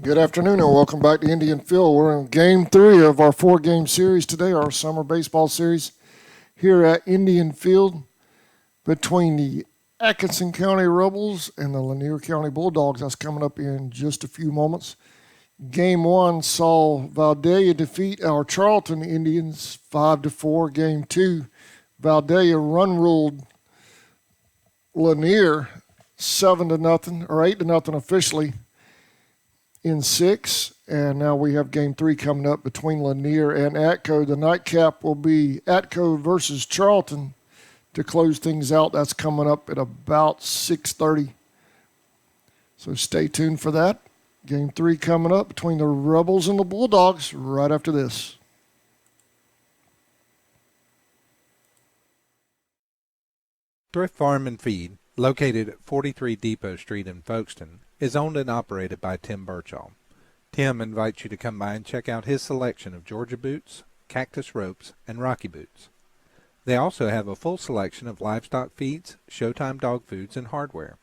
Good afternoon and welcome back to Indian Field. We're in game 3 of our 4-game series today, our summer baseball series here at Indian Field between the Atkinson County Rebels and the Lanier County Bulldogs. That's coming up in just a few moments. Game 1 saw Vidalia defeat our Charlton Indians 5-4. Game 2, Vidalia run-ruled Lanier 7-0 or 8-0 officially in 6, and now we have game 3 coming up between Lanier and Atco. The nightcap will be Atco versus Charlton to close things out. That's coming up at about 6:30. So stay tuned for that. Game 3 coming up between the Rebels and the Bulldogs right after this. Thrift Farm and Feed, located at 43 Depot Street in Folkestone, is owned and operated by Tim Birchall. Tim invites you to come by and check out his selection of Georgia boots, cactus ropes, and Rocky boots. They also have a full selection of livestock feeds, Showtime dog foods, and hardware.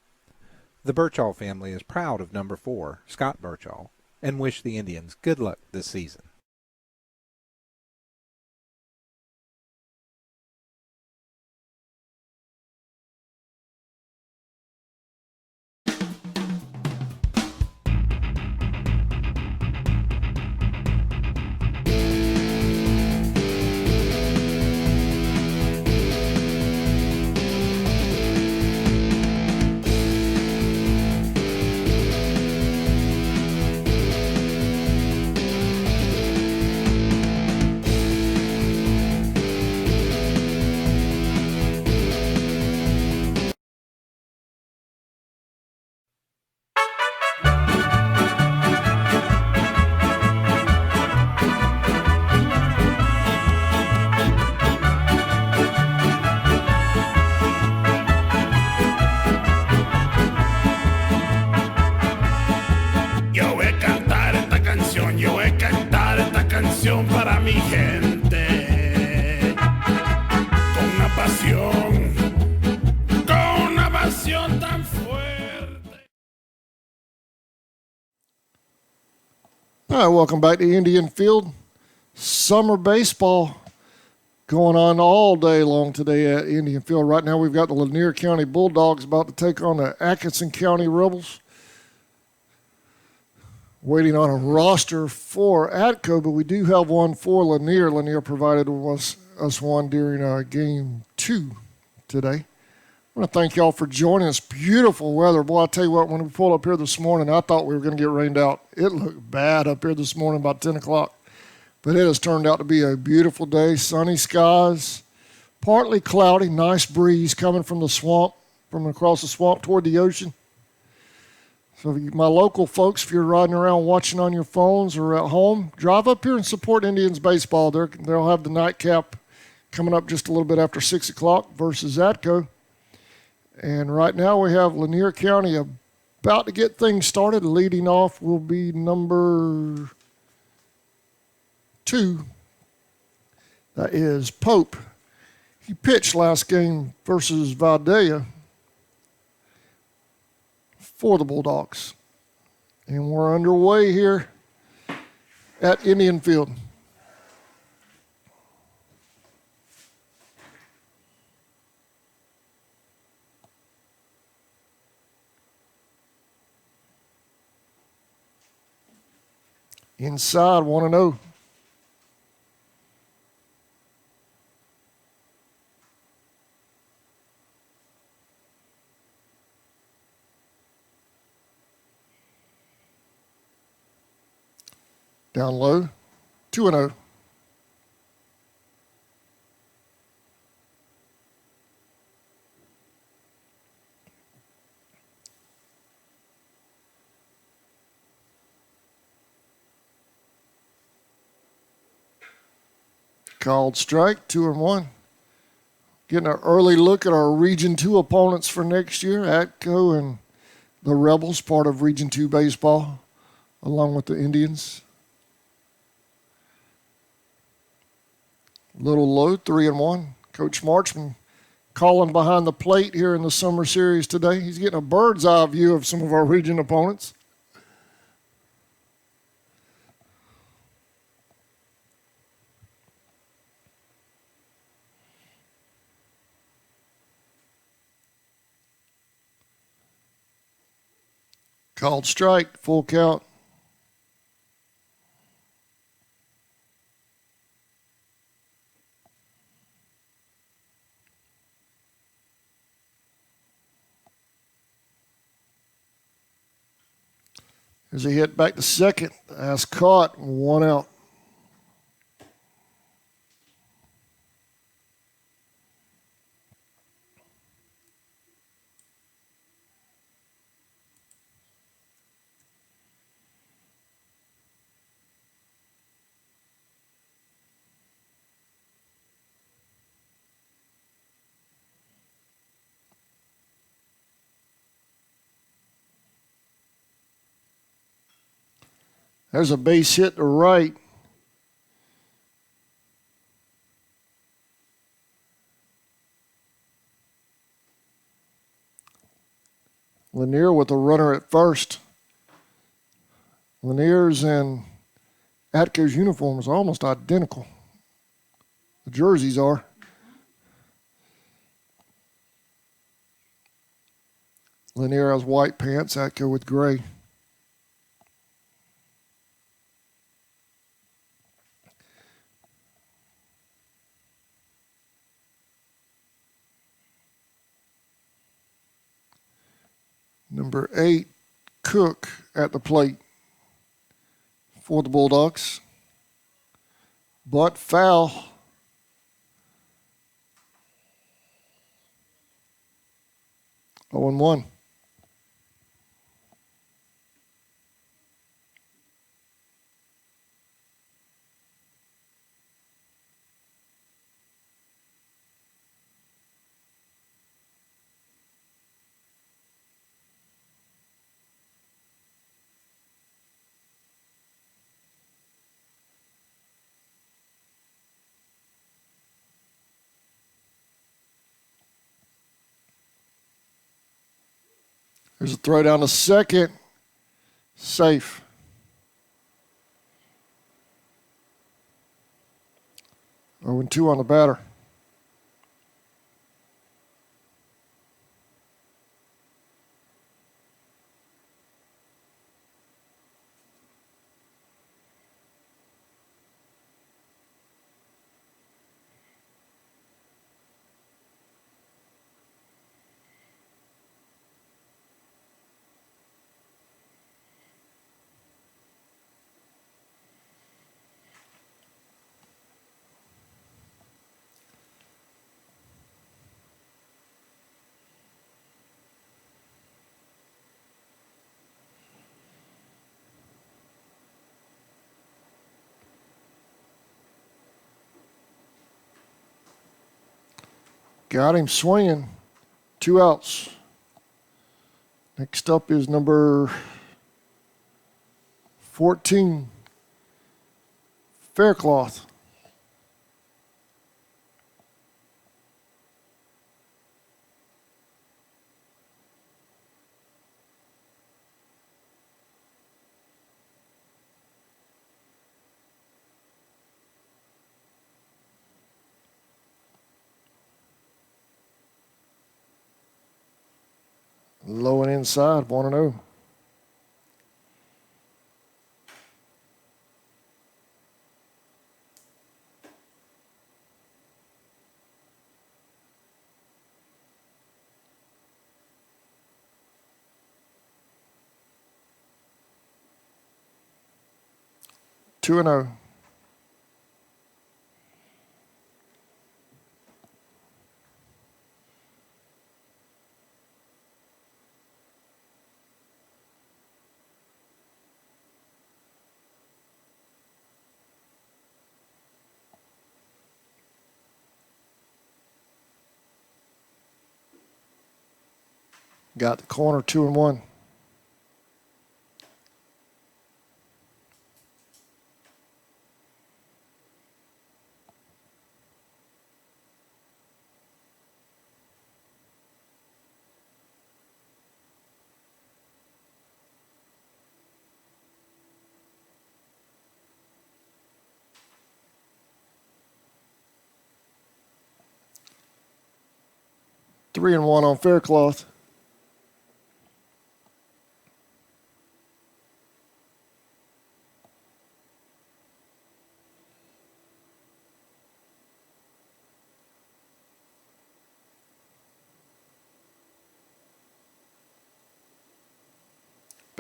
The Birchall family is proud of number 4, Scott Birchall, and wish the Indians good luck this season. Para mi gente, con una pasión tan fuerte. All right, welcome back to Indian Field. Summer baseball going on all day long today at Indian Field. Right now we've got the Lanier County Bulldogs about to take on the Atkinson County Rebels. Waiting on a roster for Atco, but we do have one for Lanier. Lanier provided us one during game 2 today. I want to thank y'all for joining us. Beautiful weather. Boy, I'll tell you what, when we pulled up here this morning, I thought we were going to get rained out. It looked bad up here this morning about 10 o'clock. But it has turned out to be a beautiful day. Sunny skies, partly cloudy, nice breeze coming from the swamp, from across the swamp toward the ocean. So my local folks, if you're riding around watching on your phones or at home, drive up here and support Indians baseball. They'll have the nightcap coming up just a little bit after 6 o'clock versus Atco. And right now we have Lanier County about to get things started. Leading off will be number 2. That is Pope. He pitched last game versus Vidalia for the Bulldogs. And we're underway here at Indian Field. Inside 1-0. Down low, 2-0. Called strike, 2-1. Getting an early look at our Region 2 opponents for next year. Atco and the Rebels, part of Region 2 baseball, along with the Indians. Little low, 3-1. Coach Marchman calling behind the plate here in the summer series today. He's getting a bird's eye view of some of our region opponents. Called strike, full count. There's a hit back to second. That's caught, 1 out. There's a base hit to right. Lanier with a runner at first. Lanier's and Atco's uniforms are almost identical. The jerseys are. Lanier has white pants, Atco with gray. Number 8, Cook at the plate for the Bulldogs. But foul. Oh and 1. There's a throw down to second. Safe. Oh and 2 on the batter. Got him swinging. 2 outs. Next up is number 14, Faircloth. Low and inside, 1-0. Two and 0. Got the corner, 2 and 1. Three and 1 on Faircloth.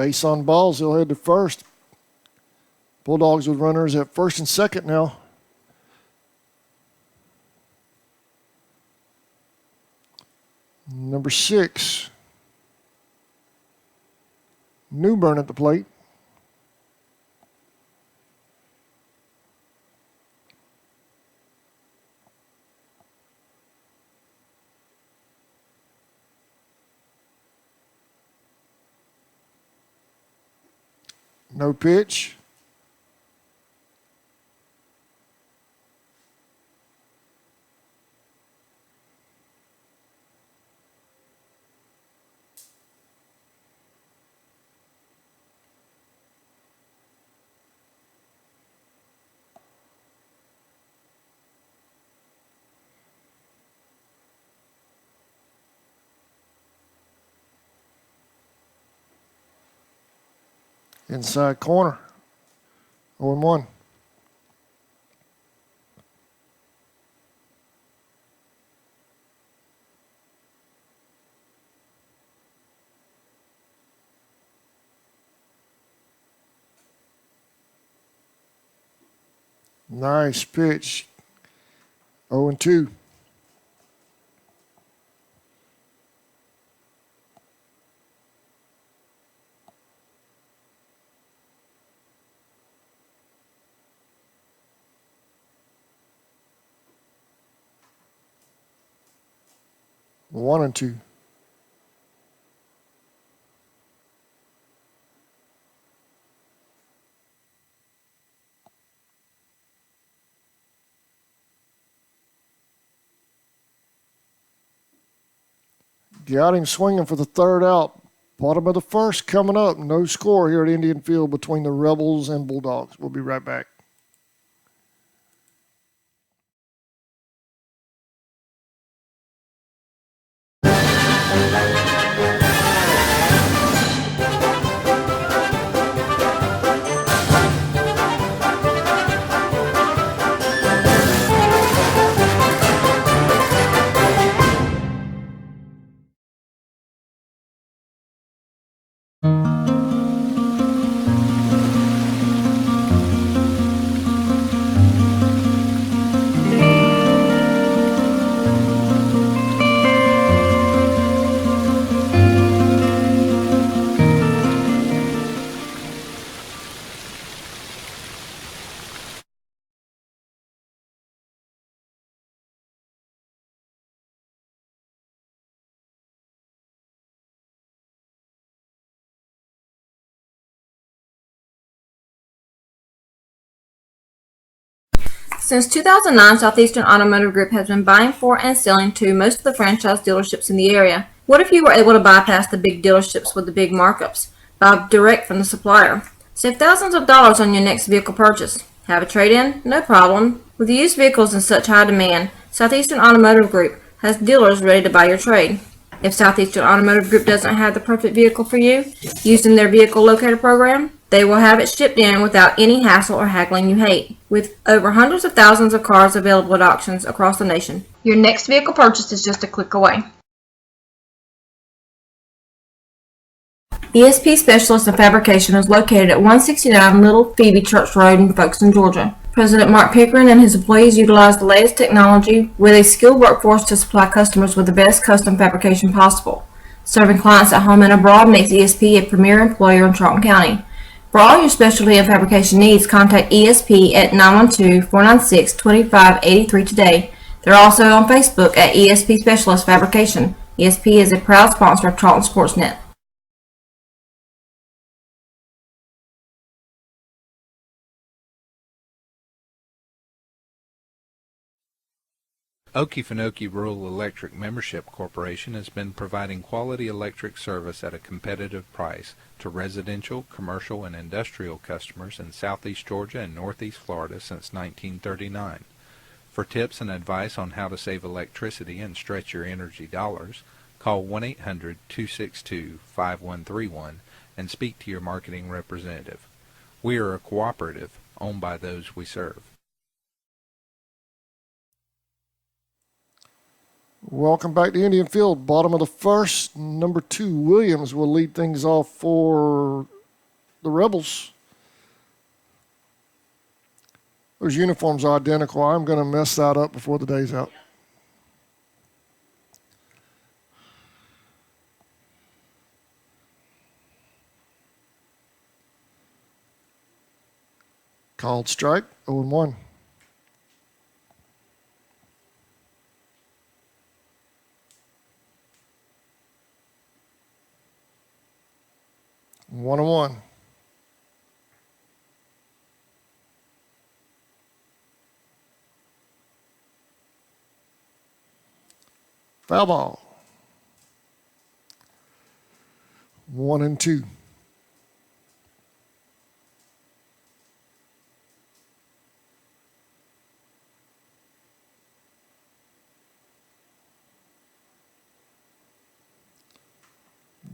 Base on balls, they'll head to first. Bulldogs with runners at first and second now. Number 6, Newburn at the plate. No pitch. Inside corner. 0-1. Nice pitch. 0-2. One and 2. Got him swinging for the third out. Bottom of the first coming up. No score here at Indian Field between the Rebels and Bulldogs. We'll be right back. Since 2009, Southeastern Automotive Group has been buying for and selling to most of the franchise dealerships in the area. What if you were able to bypass the big dealerships with the big markups? Buy direct from the supplier. Save thousands of dollars on your next vehicle purchase. Have a trade-in? No problem. With used vehicles in such high demand, Southeastern Automotive Group has dealers ready to buy your trade. If Southeastern Automotive Group doesn't have the perfect vehicle for you, using their vehicle locator program, they will have it shipped in without any hassle or haggling you hate. With over hundreds of thousands of cars available at auctions across the nation, your next vehicle purchase is just a click away. ESP Specialist in Fabrication is located at 169 Little Phoebe Church Road in Folkestone, Georgia. President Mark Pickering and his employees utilize the latest technology with a skilled workforce to supply customers with the best custom fabrication possible. Serving clients at home and abroad makes ESP a premier employer in Charlton County. For all your specialty and fabrication needs, contact ESP at 912-496-2583 today. They're also on Facebook at ESP Specialist Fabrication. ESP is a proud sponsor of Charlton Sportsnet. Okefenokee Rural Electric Membership Corporation has been providing quality electric service at a competitive price to residential, commercial, and industrial customers in southeast Georgia and northeast Florida since 1939. For tips and advice on how to save electricity and stretch your energy dollars, call 1-800-262-5131 and speak to your marketing representative. We are a cooperative owned by those we serve. Welcome back to Indian Field. Bottom of the first, number 2, Williams will lead things off for the Rebels. Those uniforms are identical. I'm going to mess that up before the day's out. Called strike, 0-1. One and one. Foul ball. 1-2.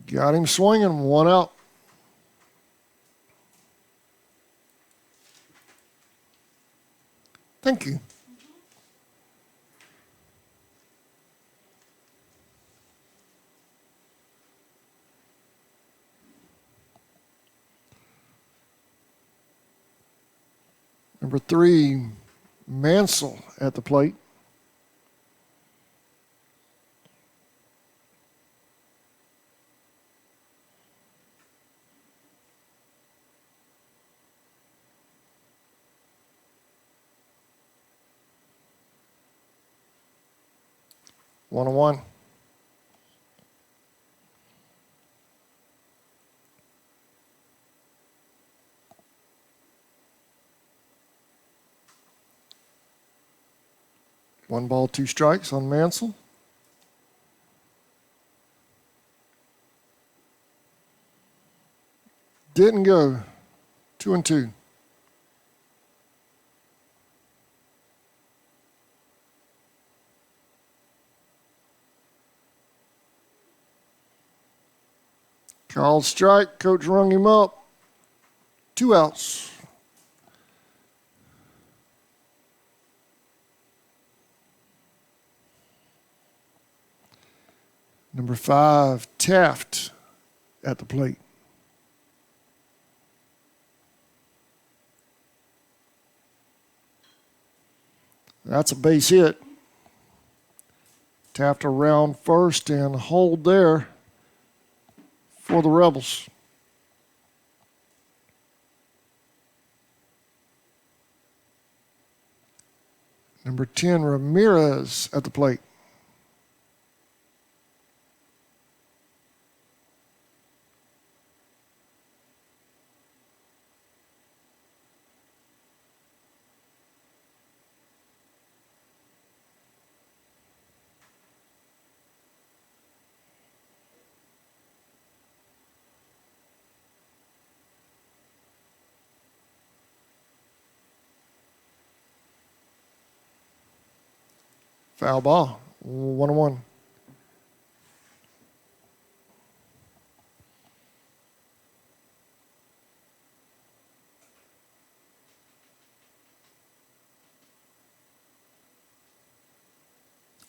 Got him swinging, 1 out. Thank you. Number 3, Mansell at the plate. One and one. One ball, 2 strikes on Mansell. Didn't go. 2-2. Called strike. Coach rung him up. 2 outs. Number 5, Taft at the plate. That's a base hit. Taft around first and hold there for the Rebels. Number 10, Ramirez at the plate. Foul ball. 1-1.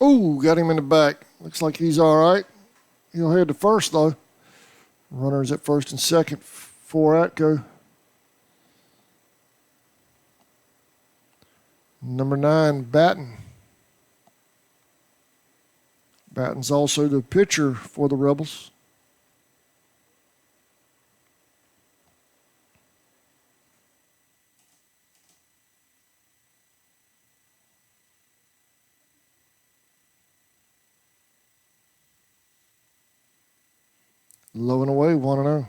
Ooh, got him in the back. Looks like he's all right. He'll head to first, though. Runners at first and second for Atco. Number 9, Batten. Batten's also the pitcher for the Rebels. Low and away, 1-0.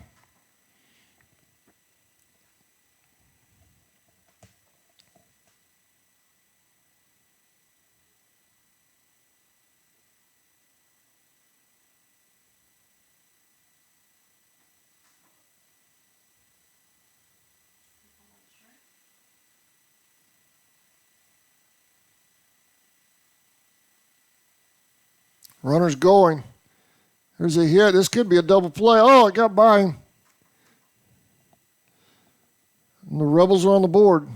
Runner's going. Here's a hit. This could be a double play. Oh, it got by him. And the Rebels are on the board.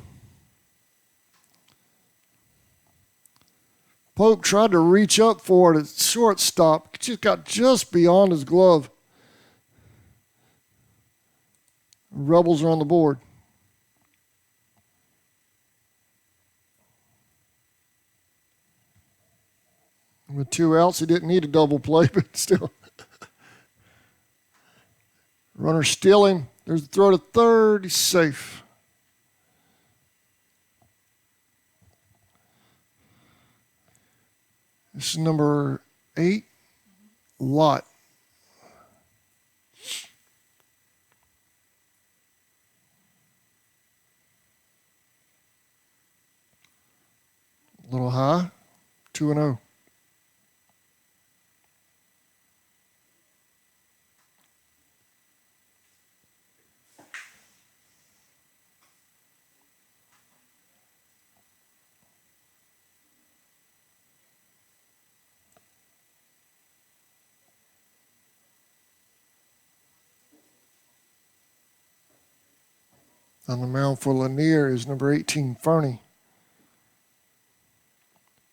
Pope tried to reach up for it at shortstop. Just got just beyond his glove. Rebels are on the board. With 2 outs, he didn't need a double play, but still. Runner stealing. There's the throw to third. He's safe. This is number 8, Lot. A little high. 2-0. On the mound for Lanier is number 18, Fernie.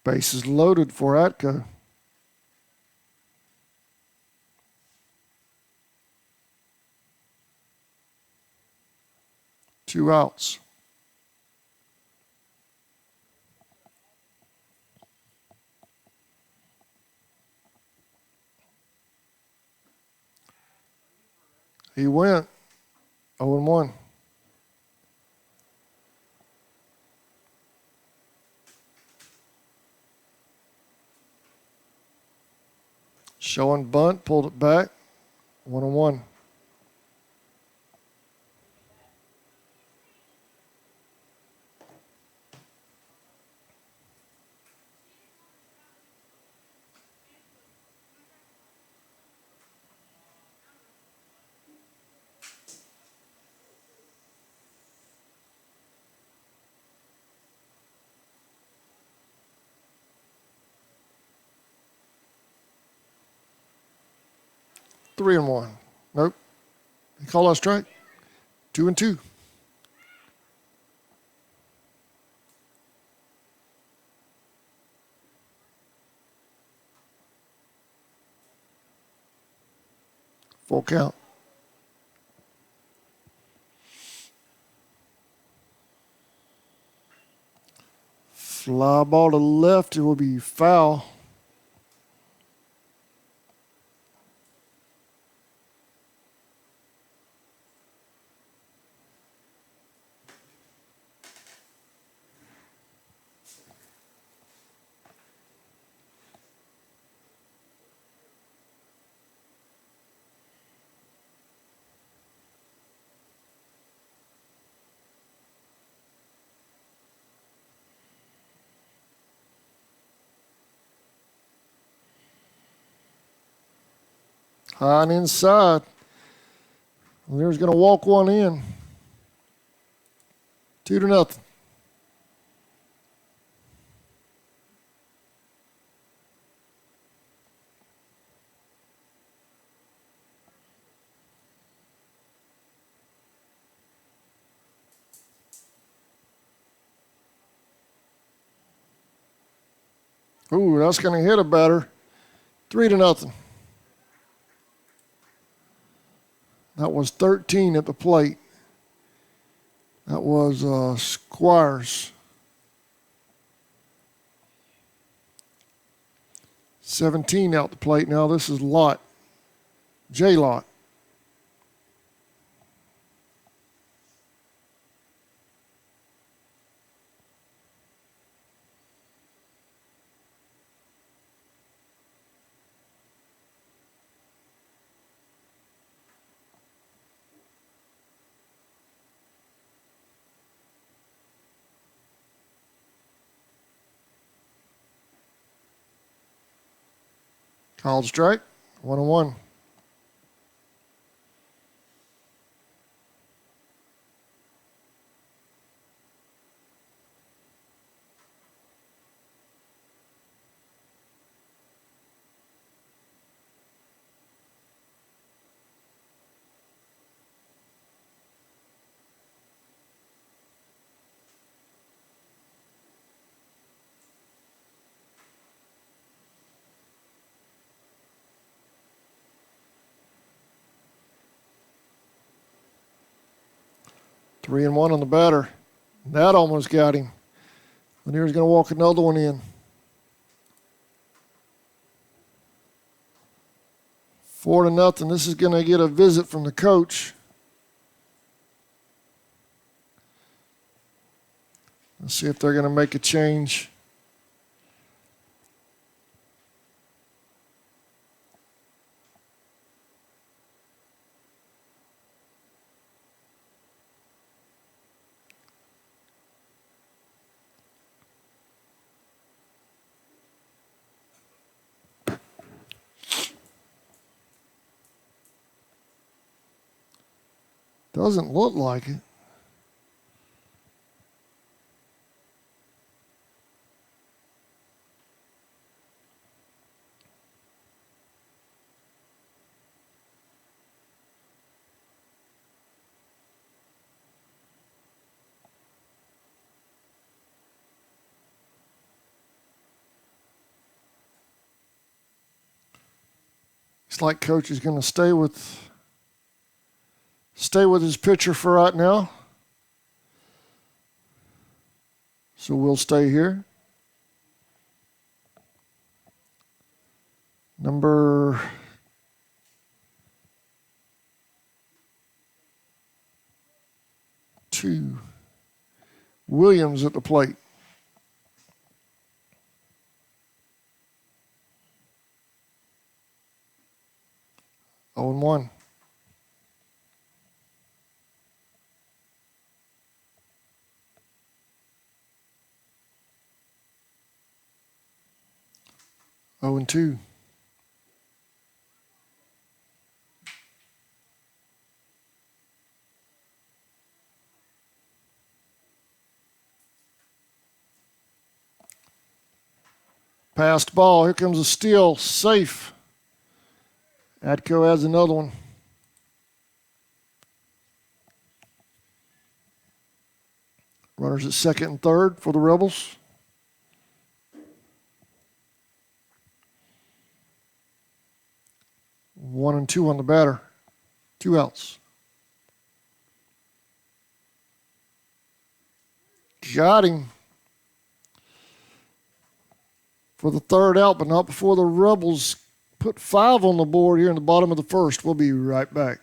Bases loaded for Atco. Two outs. He went 0-1. Showing bunt, pulled it back. 1-1. Three and one. Nope. He called out strike. 2-2. Full count. Fly ball to left. It will be foul. High and inside. Lanier's going to walk one in. 2-0. Ooh, that's going to hit a batter. 3-0. That was 13 at the plate. That was Squires. 17 out the plate now. This is Lott. J. Lott. Called strike. 1-1. 3-1 on the batter. That almost got him. Lanier's going to walk another one in. 4-0. This is going to get a visit from the coach. Let's see if they're going to make a change. Doesn't look like it. It's like coach is going to stay with his pitcher for right now. So we'll stay here. Number 2, Williams at the plate. 0-1. Oh, and 2. Passed ball. Here comes a steal. Safe. Atco has another one. Runners at second and third for the Rebels. One and 2 on the batter. 2 outs. Got him for the 3rd out, but not before the Rebels put 5 on the board here in the bottom of the 1st. We'll be right back.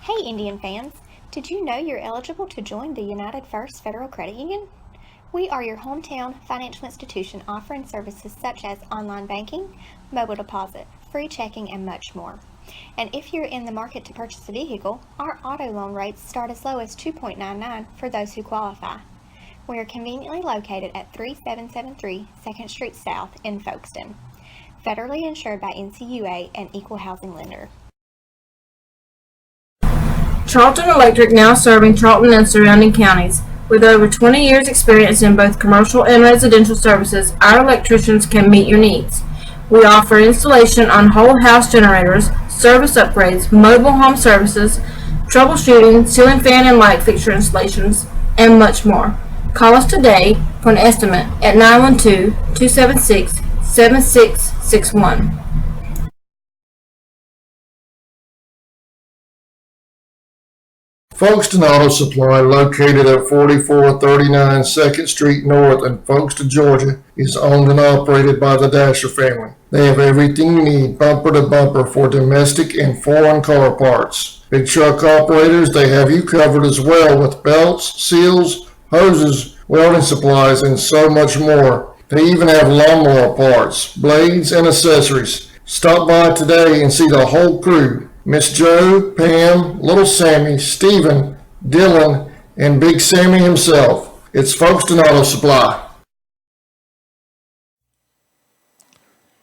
Hey Indian fans, did you know you're eligible to join the United First Federal Credit Union? We are your hometown financial institution offering services such as online banking, mobile deposit, free checking, and much more. And if you're in the market to purchase a vehicle, our auto loan rates start as low as 2.99 for those who qualify. We are conveniently located at 3773 2nd Street South in Folkestone. Federally insured by NCUA and equal housing lender. Charlton Electric, now serving Charlton and surrounding counties. With over 20 years experience in both commercial and residential services, our electricians can meet your needs. We offer installation on whole house generators, service upgrades, mobile home services, troubleshooting, ceiling fan and light fixture installations, and much more. Call us today for an estimate at 912-276-7661. Folkestone Auto Supply, located at 4439 2nd Street North in Folkestone, Georgia, is owned and operated by the Dasher family. They have everything you need, bumper to bumper, for domestic and foreign car parts. Big truck operators, they have you covered as well with belts, seals, hoses, welding supplies, and so much more. They even have lawnmower parts, blades, and accessories. Stop by today and see the whole crew. Miss Joe, Pam, Little Sammy, Stephen, Dylan, and Big Sammy himself. It's Folkestone Auto Supply.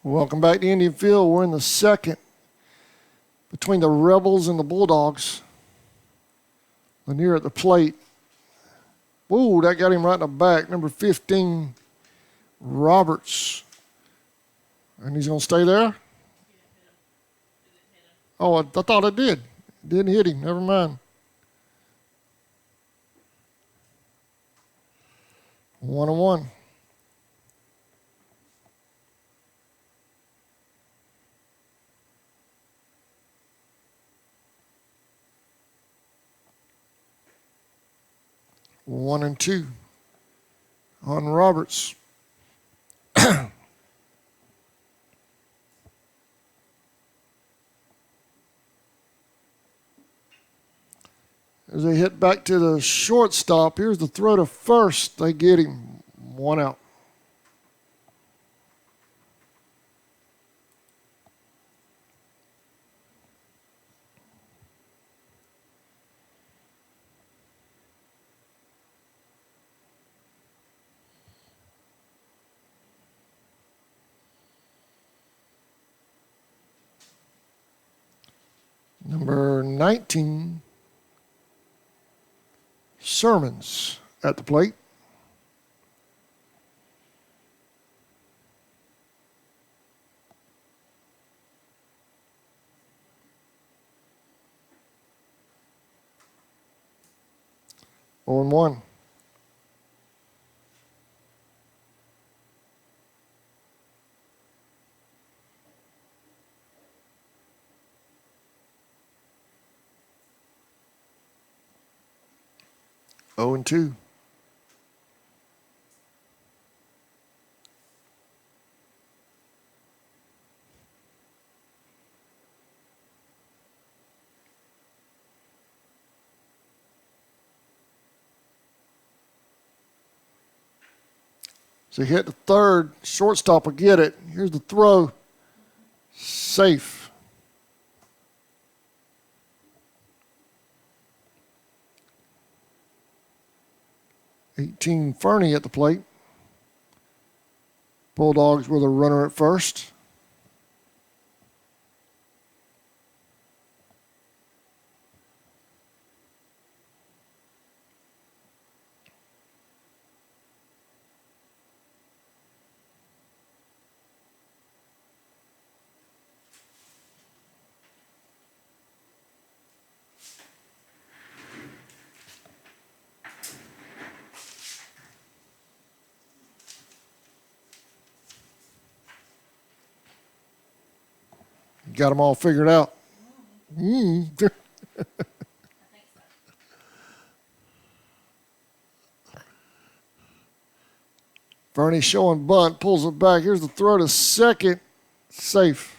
Welcome back to Indian Field. We're in the 2nd between the Rebels and the Bulldogs. Lanier at the plate. Whoa, that got him right in the back. Number 15, Roberts. And he's going to stay there? Oh, I thought it did. It didn't hit him. Never mind. 1-1. One and two on Roberts. As they hit back to the shortstop, here's the throw to first. They get him. One out. Number 19, Sermons at the plate. On one. Oh and two. So hit the third. Shortstop will get it. Here's the throw. Safe. Fernie at the plate. Bulldogs with a runner at first. Got them all figured out. Bernie showing bunt, pulls it back. Here's the throw to second. Safe.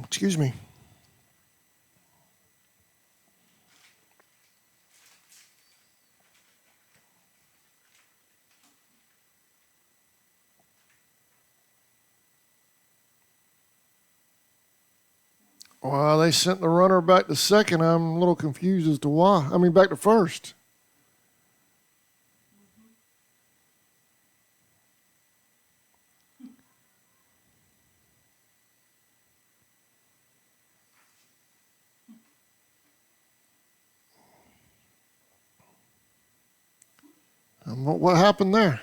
Excuse me. Well, they sent the runner back to second. I'm a little confused as to why. I mean, back to first. What happened there?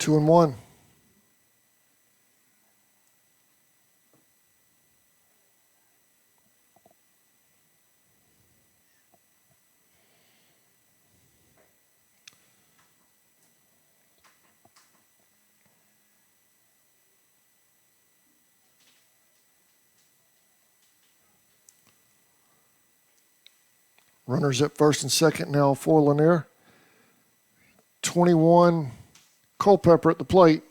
2-1. Runners at first and second now for Lanier. 21, Culpepper at the plate.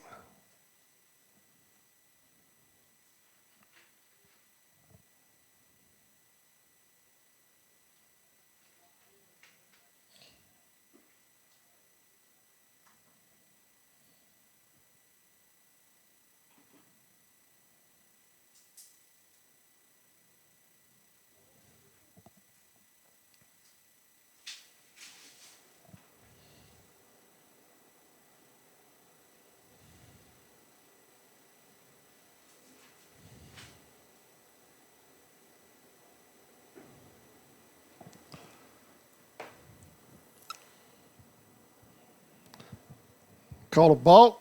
Called a balk.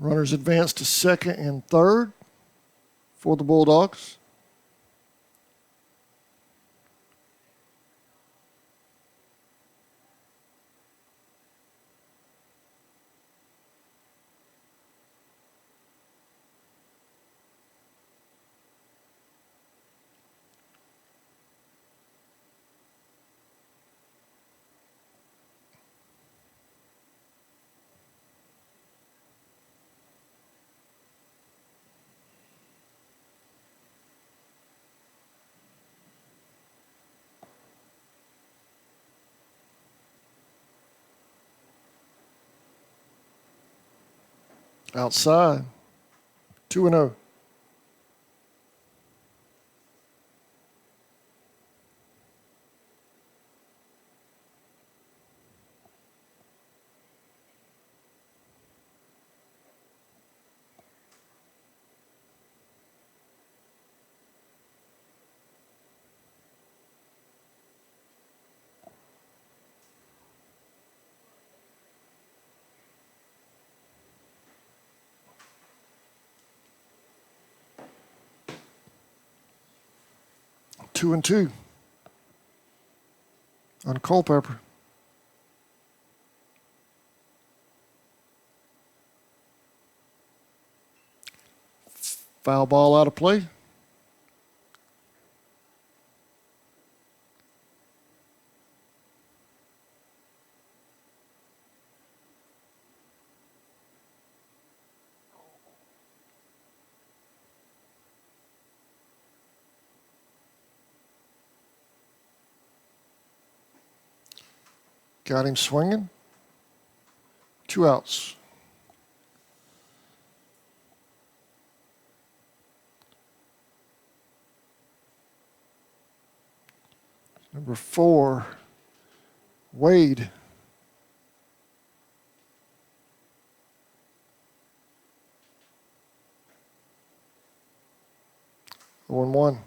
Runners advance to second and third for the Bulldogs. Outside, 2-0. Two and two on Culpepper. Foul ball out of play. Got him swinging. 2 outs. Number 4, Wade. One one.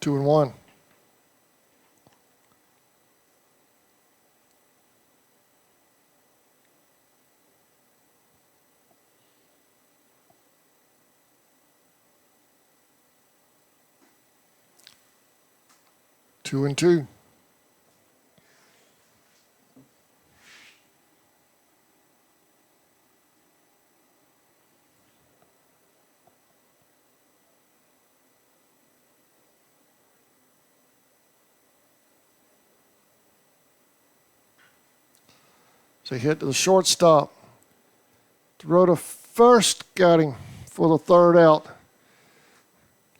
Two and one. Two and two. So he hit to the shortstop. Throw to first, got him for the third out.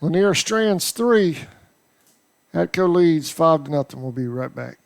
Lanier strands 3. Atco leads 5-0. We'll be right back.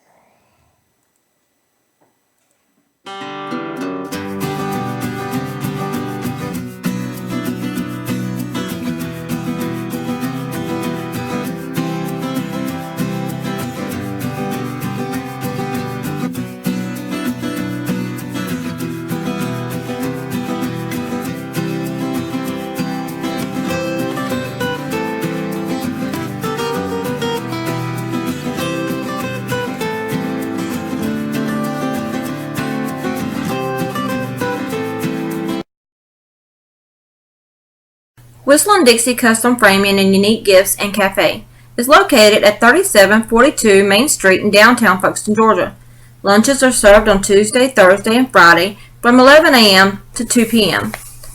Whistle and Dixie Custom Framing and Unique Gifts and Cafe is located at 3742 Main Street in downtown Folkestone, Georgia. Lunches are served on Tuesday, Thursday, and Friday from 11 a.m. to 2 p.m.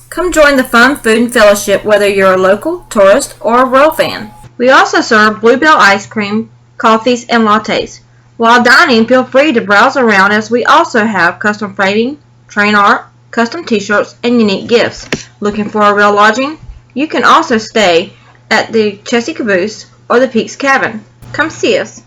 Come join the fun food and fellowship whether you're a local, tourist, or a Royal fan. We also serve Bluebell ice cream, coffees, and lattes. While dining, feel free to browse around as we also have custom framing, train art, custom t-shirts, and unique gifts. Looking for a real lodging? You can also stay at the Chessy Caboose or the Peaks Cabin. Come see us.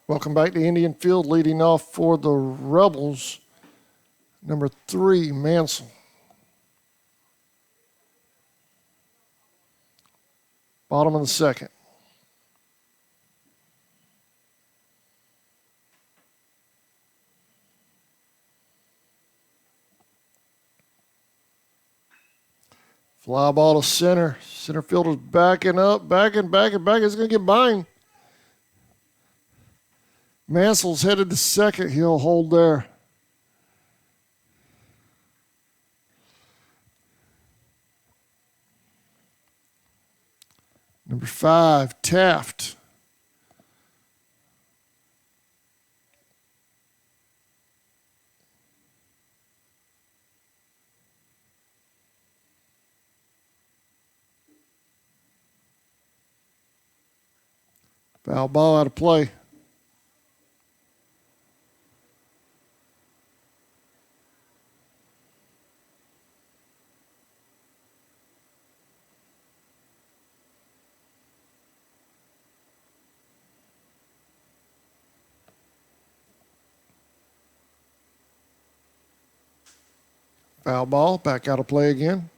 Welcome back to Indian Field. Leading off for the Rebels, number 3, Mansell. Bottom of the second. Fly ball to center. Center fielder's backing up, backing. It's going to get by him. Mansell's headed to second. He'll hold there. Number 5, Taft. Foul ball out of play. Foul ball, back out of play again.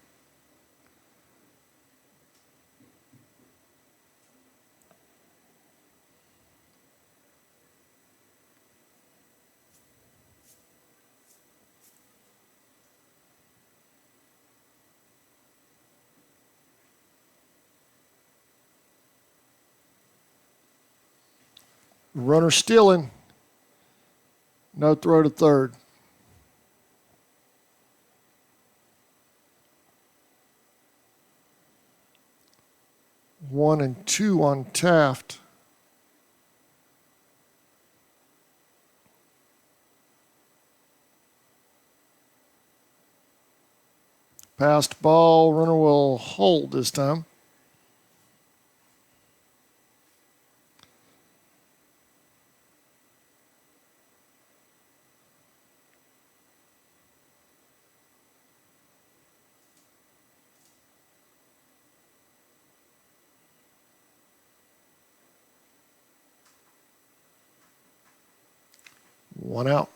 Runner stealing. No throw to third. One and 2 on Taft. Passed ball. Runner will hold this time. One out.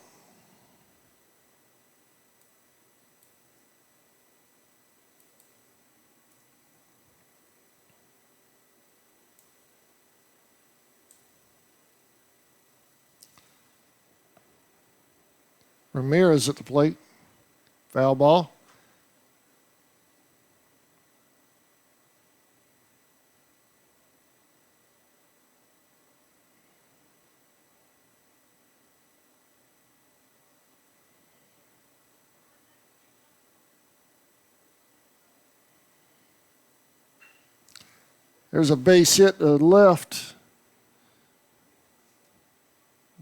Ramirez at the plate. Foul ball. There's a base hit to the left.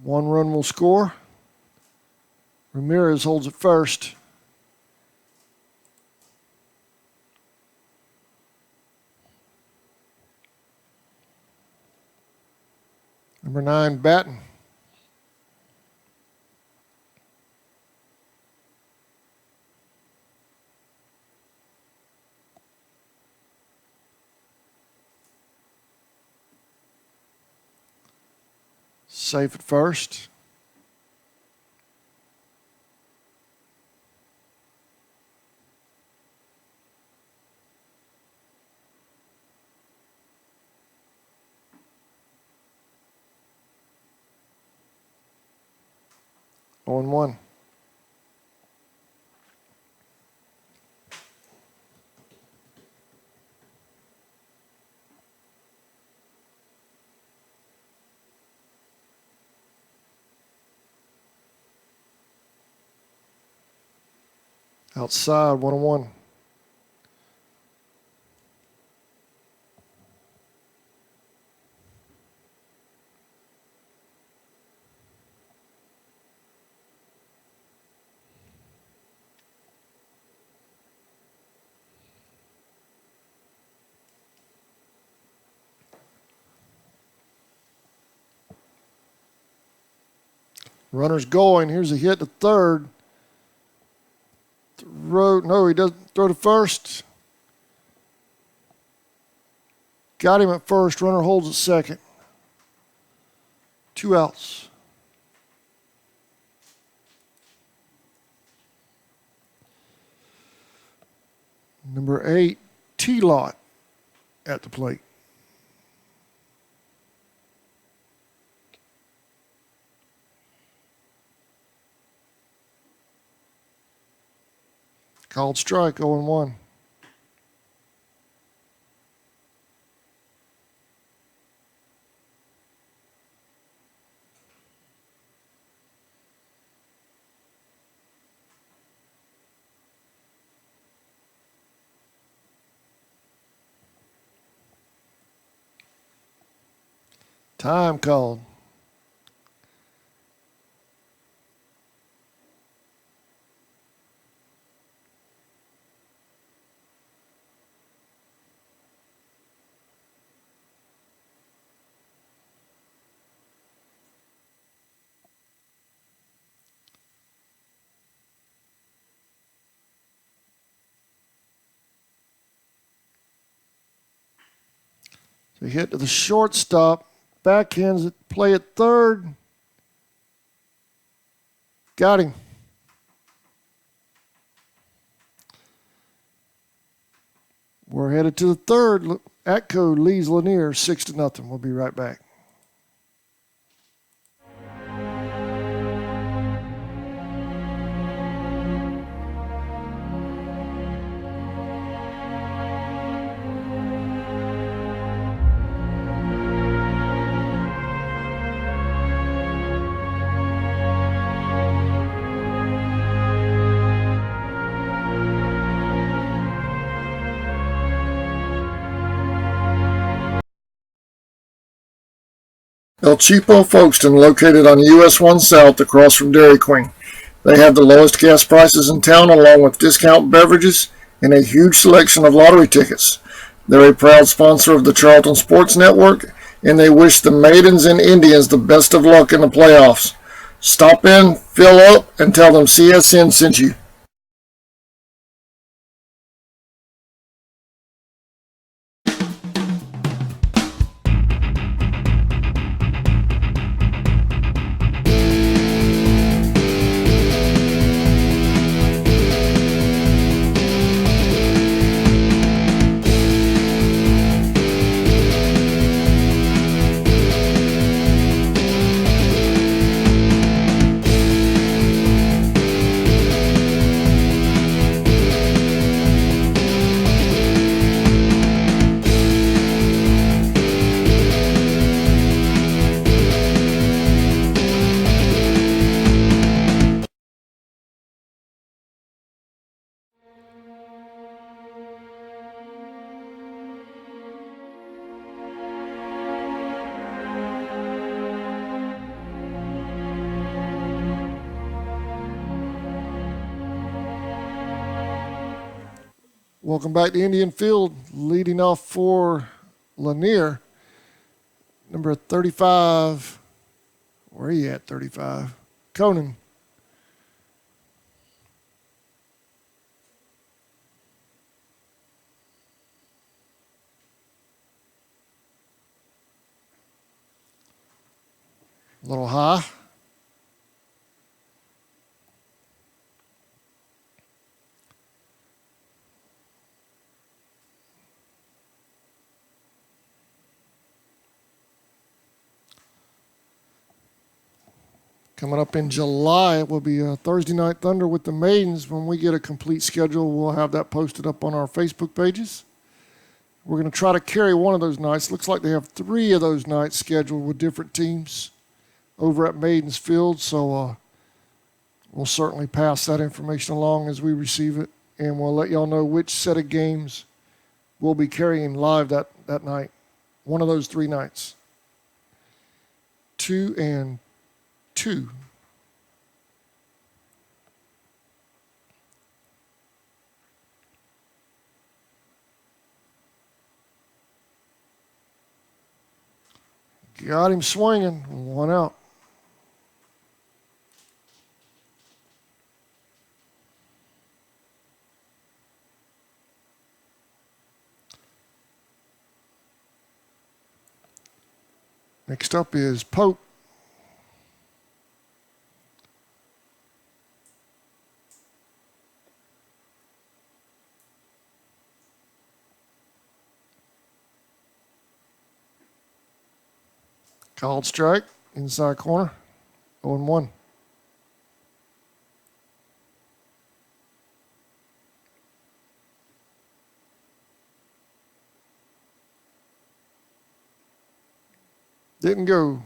1 run will score. Ramirez holds it first. Number 9, Batten. Safe at first. 0-1. Outside, 1-1. Runner's going. Here's a hit to third. No, he doesn't throw to first. Got him at first. Runner holds at second. 2 outs. Number 8, T-Lot at the plate. Called strike, 0-1. Time called. So hit to the shortstop. Backhands it, play at third. Got him. We're headed to the third. Atco leads Lanier 6-0. We'll be right back. El Cheapo Folkestone, located on US 1 South across from Dairy Queen. They have the lowest gas prices in town, along with discount beverages and a huge selection of lottery tickets. They're a proud sponsor of the Charlton Sports Network, and they wish the Maidens and Indians the best of luck in the playoffs. Stop in, fill up, and tell them CSN sent you. Welcome back to Indian Field. Leading off for Lanier, number 35. Where are you at, 35? Conan. A little high. Coming up in July, it will be a Thursday Night Thunder with the Maidens. When we get a complete schedule, we'll have that posted up on our Facebook pages. We're going to try to carry one of those nights. Looks like they have 3 of those nights scheduled with different teams over at Maidens Field, so we'll certainly pass that information along as we receive it, and we'll let y'all know which set of games we'll be carrying live that night. One of those 3 nights. 2 and 2. Got him swinging. 1 out. Next up is Pope. Called strike, inside corner, 0-1. Didn't go.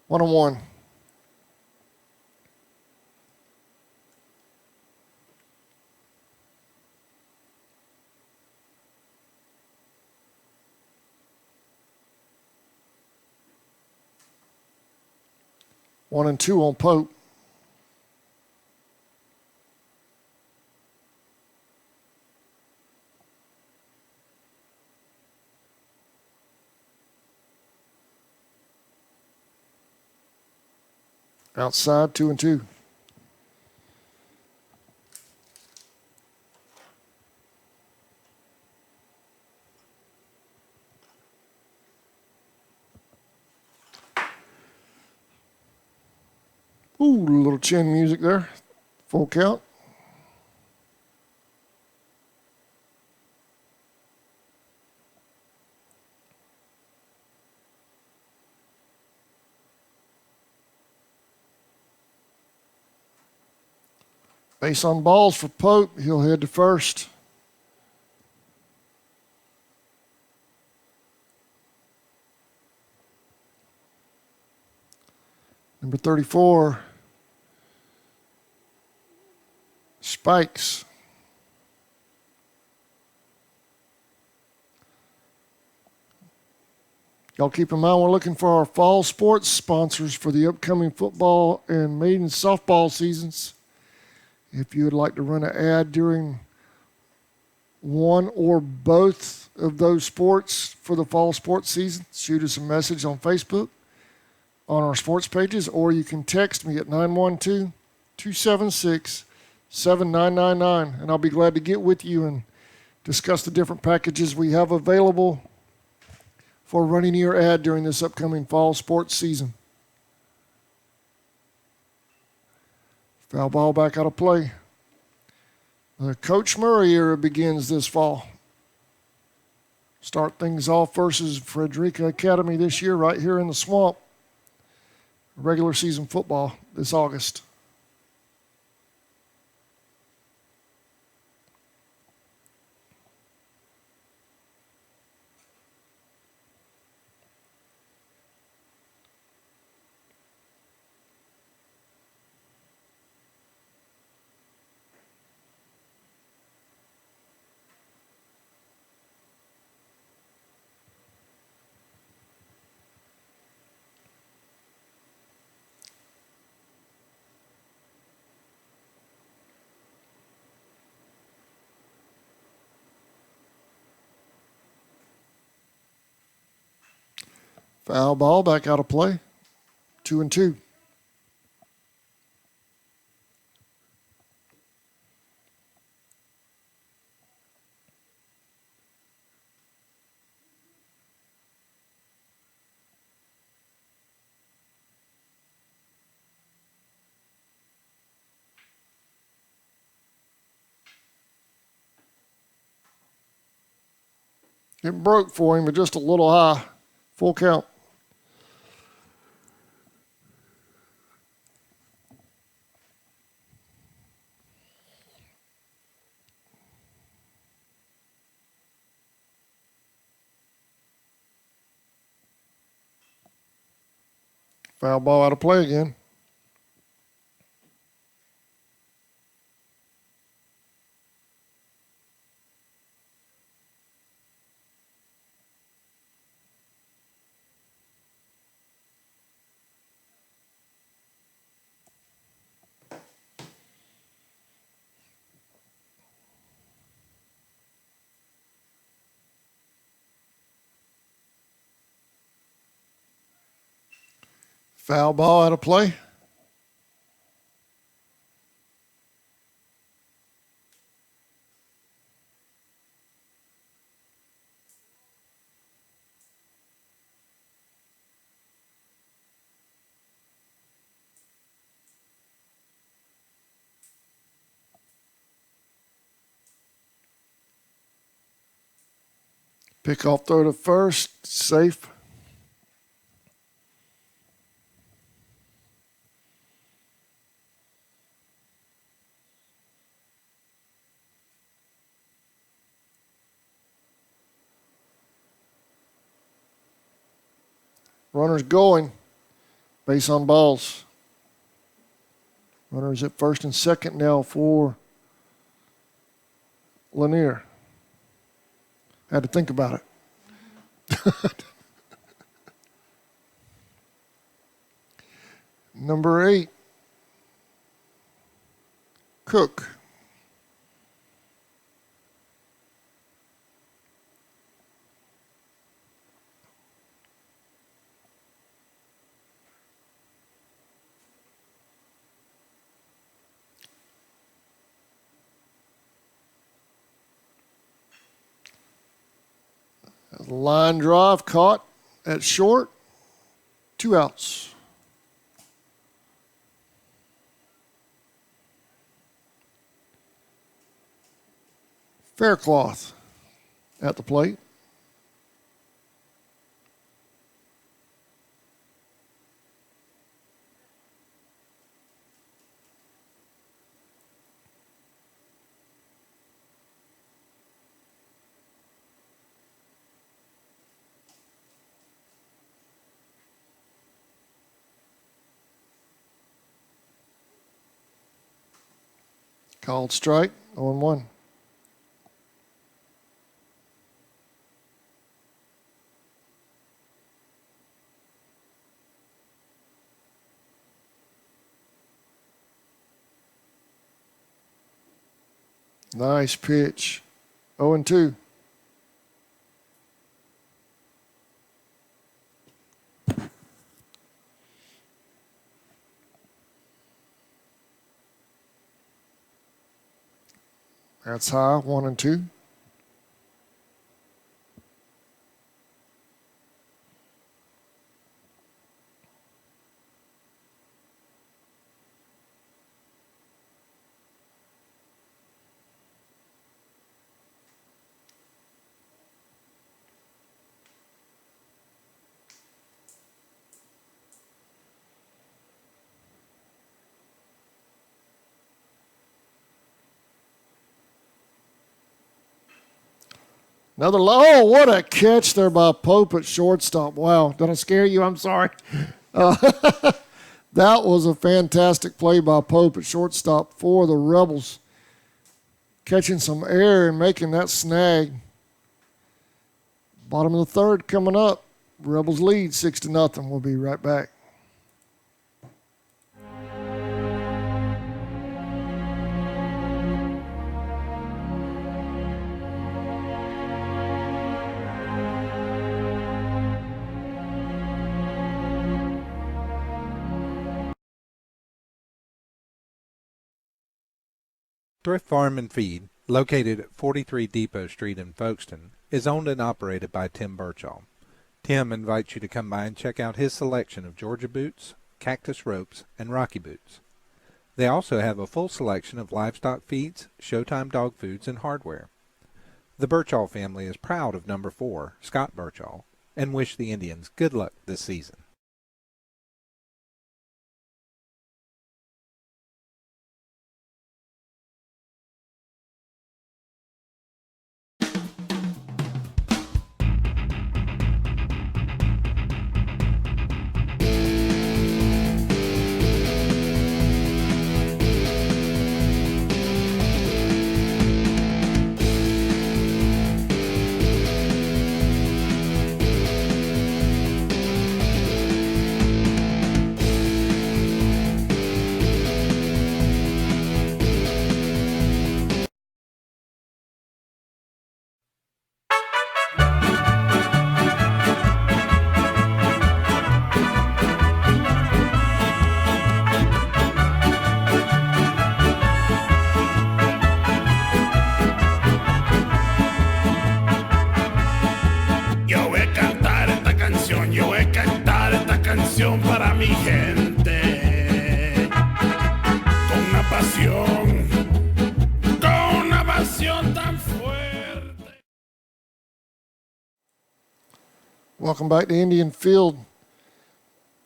1-1. One and 2 on Pope. Outside, 2 and 2. Ooh, a little chin music there. Full count. Base on balls for Pope. He'll head to first. Number 34, Spikes. Y'all keep in mind we're looking for our fall sports sponsors for the upcoming football and maiden softball seasons. If you would like to run an ad during one or both of those sports for the fall sports season, shoot us a message on Facebook, on our sports pages, or you can text me at 912-276-7999, and I'll be glad to get with you and discuss the different packages we have available for running your ad during this upcoming fall sports season. Foul ball back out of play. The Coach Murray era begins this fall. Start things off versus Frederica Academy this year right here in the Swamp. Regular season football this August. Foul ball back out of play. 2 and 2. It broke for him, but just a little high. Full count. Foul ball out of play again. Foul ball out of play. Pick off throw to first. Safe. Runners going. Base on balls. Runners at first and second now for Lanier. Had to think about it. Number 8, Cook. Line drive caught at short. 2 outs. Faircloth at the plate. Called strike, 0-1. Nice pitch. 0-2. That's high, 1-2. Another low. Oh, what a catch there by Pope at shortstop. Wow. Did I scare you? I'm sorry. That was a fantastic play by Pope at shortstop for the Rebels. Catching some air and making that snag. Bottom of the third coming up. Rebels lead 6-0. We'll be right back. Thrift Farm and Feed, located at 43 Depot Street in Folkestone, is owned and operated by Tim Birchall. Tim invites you to come by and check out his selection of Georgia boots, cactus ropes, and Rocky boots. They also have a full selection of livestock feeds, Showtime dog foods, and hardware. The Birchall family is proud of number 4, Scott Birchall, and wish the Indians good luck this season. Welcome back to Indian Field.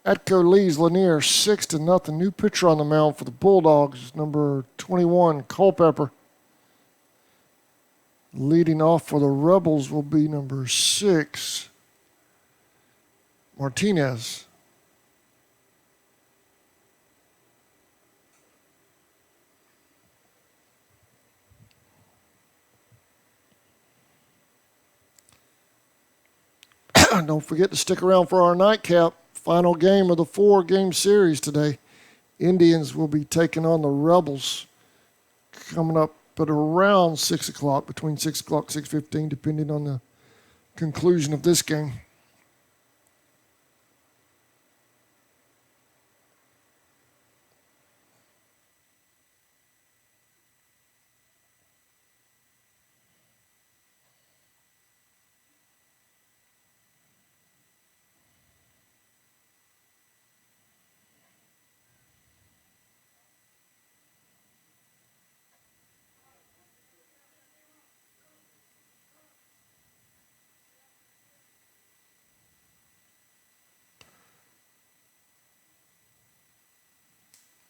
Atco leads Lanier 6-0. New pitcher on the mound for the Bulldogs, number 21, Culpepper. Leading off for the Rebels will be number 6, Martinez. Don't forget to stick around for our nightcap. Final game of the 4-game series today. Indians will be taking on the Rebels coming up at around 6 o'clock, between 6 o'clock, 6:15, depending on the conclusion of this game.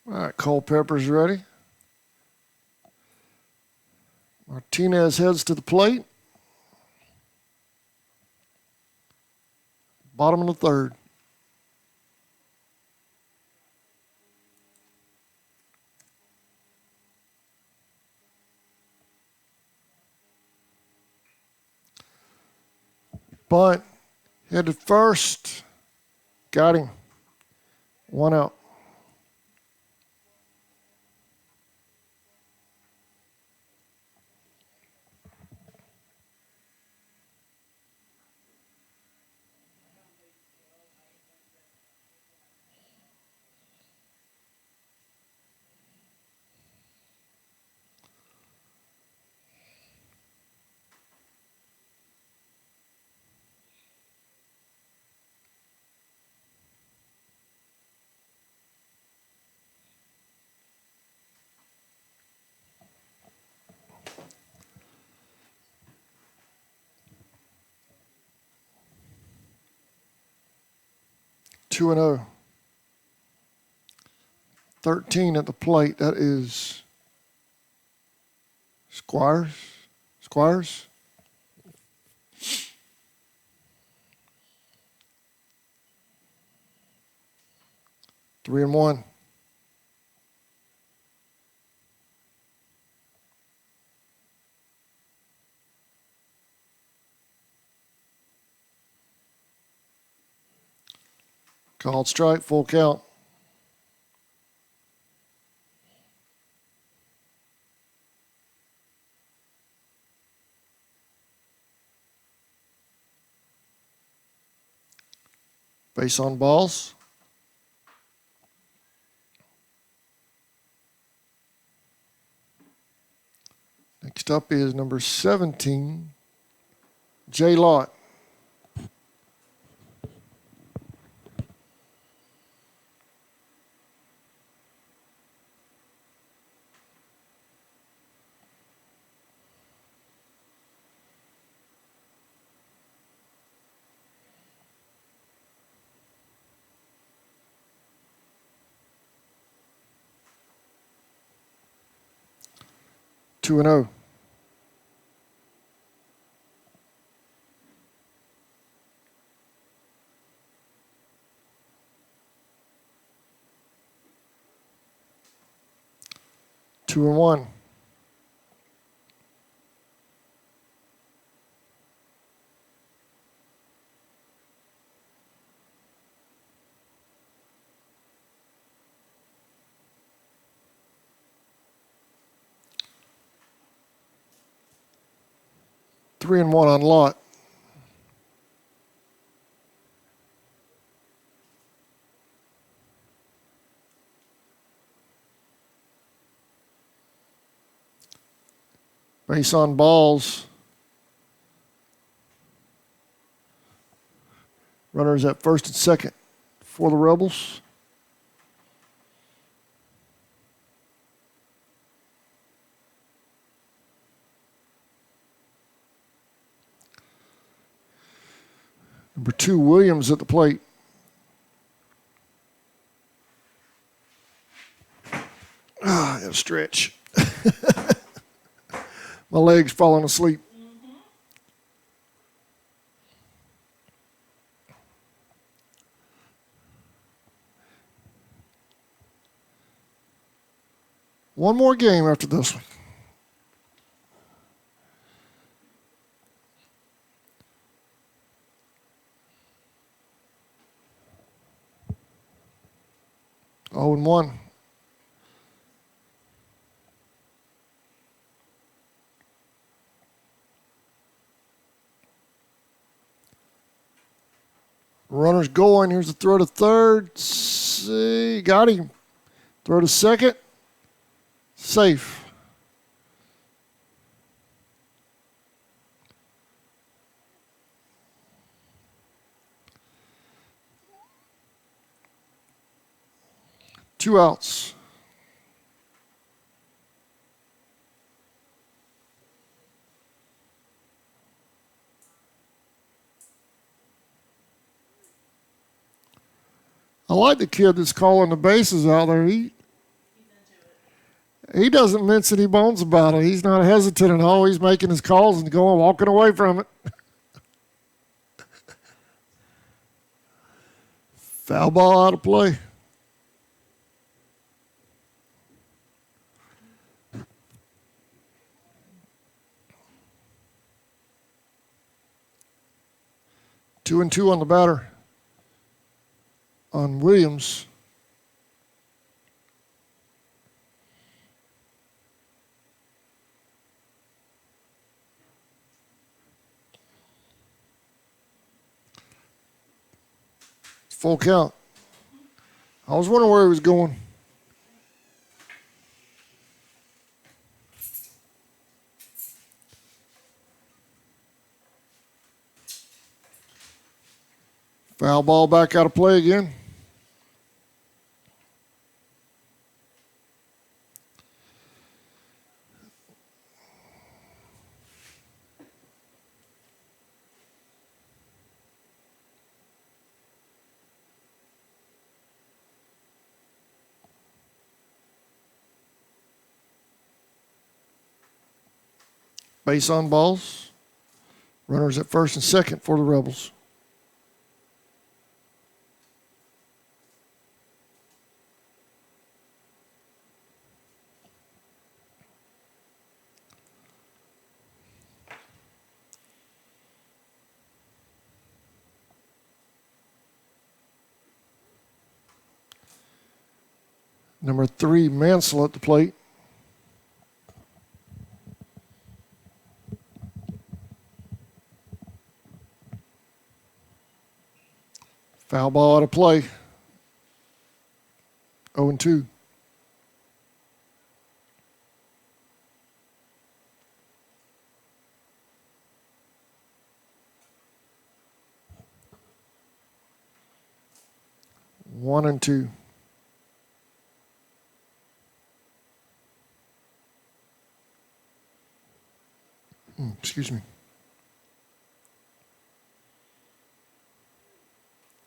All right, Culpepper's ready. Martinez heads to the plate. Bottom of the third. Bunt, headed first. Got him. 1 out. Two and 0. 13 at the plate. That is Squires. 3-1. Called strike, full count. Base on balls. Next up is number 17, Jay Lott. Two and 0. Two and 1. Three and 1 on Lott. Base on balls. Runners at first and second for the Rebels. Number 2, Williams at the plate. I gotta stretch. My leg's falling asleep. One more game after this one. Oh, and 1. Runner's going. Here's the throw to third. See, got him. Throw to second. Safe. Two outs. I like the kid that's calling the bases out there. He doesn't mince any bones about it. He's not hesitant at all. He's making his calls and going, walking away from it. Foul ball out of play. Two and two on the batter on Williams. Full count. I was wondering where he was going. Foul ball back out of play again. Base on balls. Runners at first and second for the Rebels. Number 3, Mansell at the plate. Foul ball out of play. 0-2. One and two. Excuse me.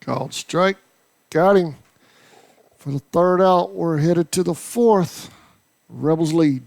Called strike. Got him. For the third out, we're headed to the fourth. Rebels lead.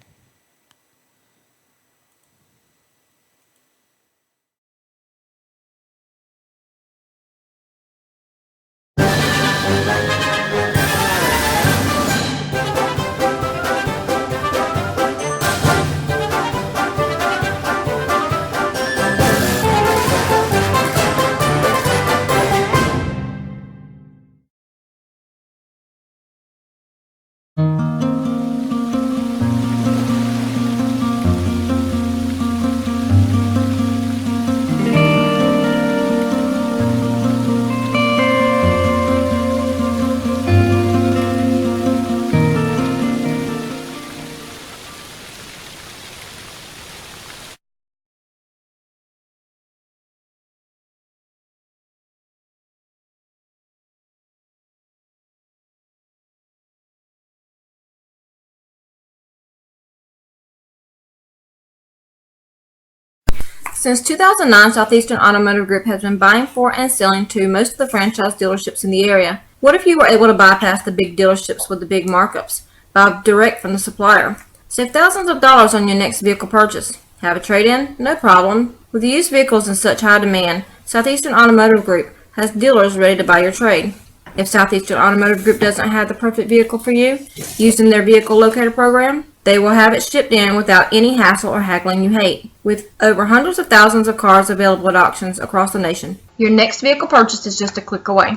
Since 2009, Southeastern Automotive Group has been buying for and selling to most of the franchise dealerships in the area. What if you were able to bypass the big dealerships with the big markups? Buy direct from the supplier. Save thousands of dollars on your next vehicle purchase. Have a trade-in? No problem. With used vehicles in such high demand, Southeastern Automotive Group has dealers ready to buy your trade. If Southeastern Automotive Group doesn't have the perfect vehicle for you, using their vehicle locator program, they will have it shipped in without any hassle or haggling you hate. With over hundreds of thousands of cars available at auctions across the nation, your next vehicle purchase is just a click away.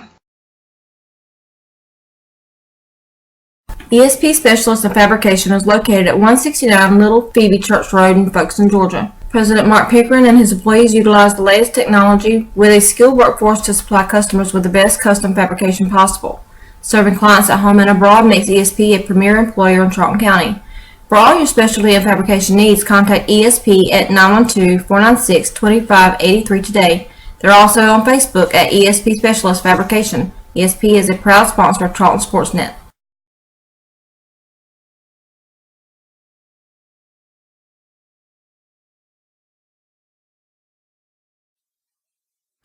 ESP Specialist in Fabrication is located at 169 Little Phoebe Church Road in Folkestone, Georgia. President Mark Pickering and his employees utilize the latest technology with a skilled workforce to supply customers with the best custom fabrication possible. Serving clients at home and abroad makes ESP a premier employer in Charlton County. For all your specialty and fabrication needs, contact ESP at 912-496-2583 today. They're also on Facebook at ESP Specialist Fabrication. ESP is a proud sponsor of Charlton Sportsnet.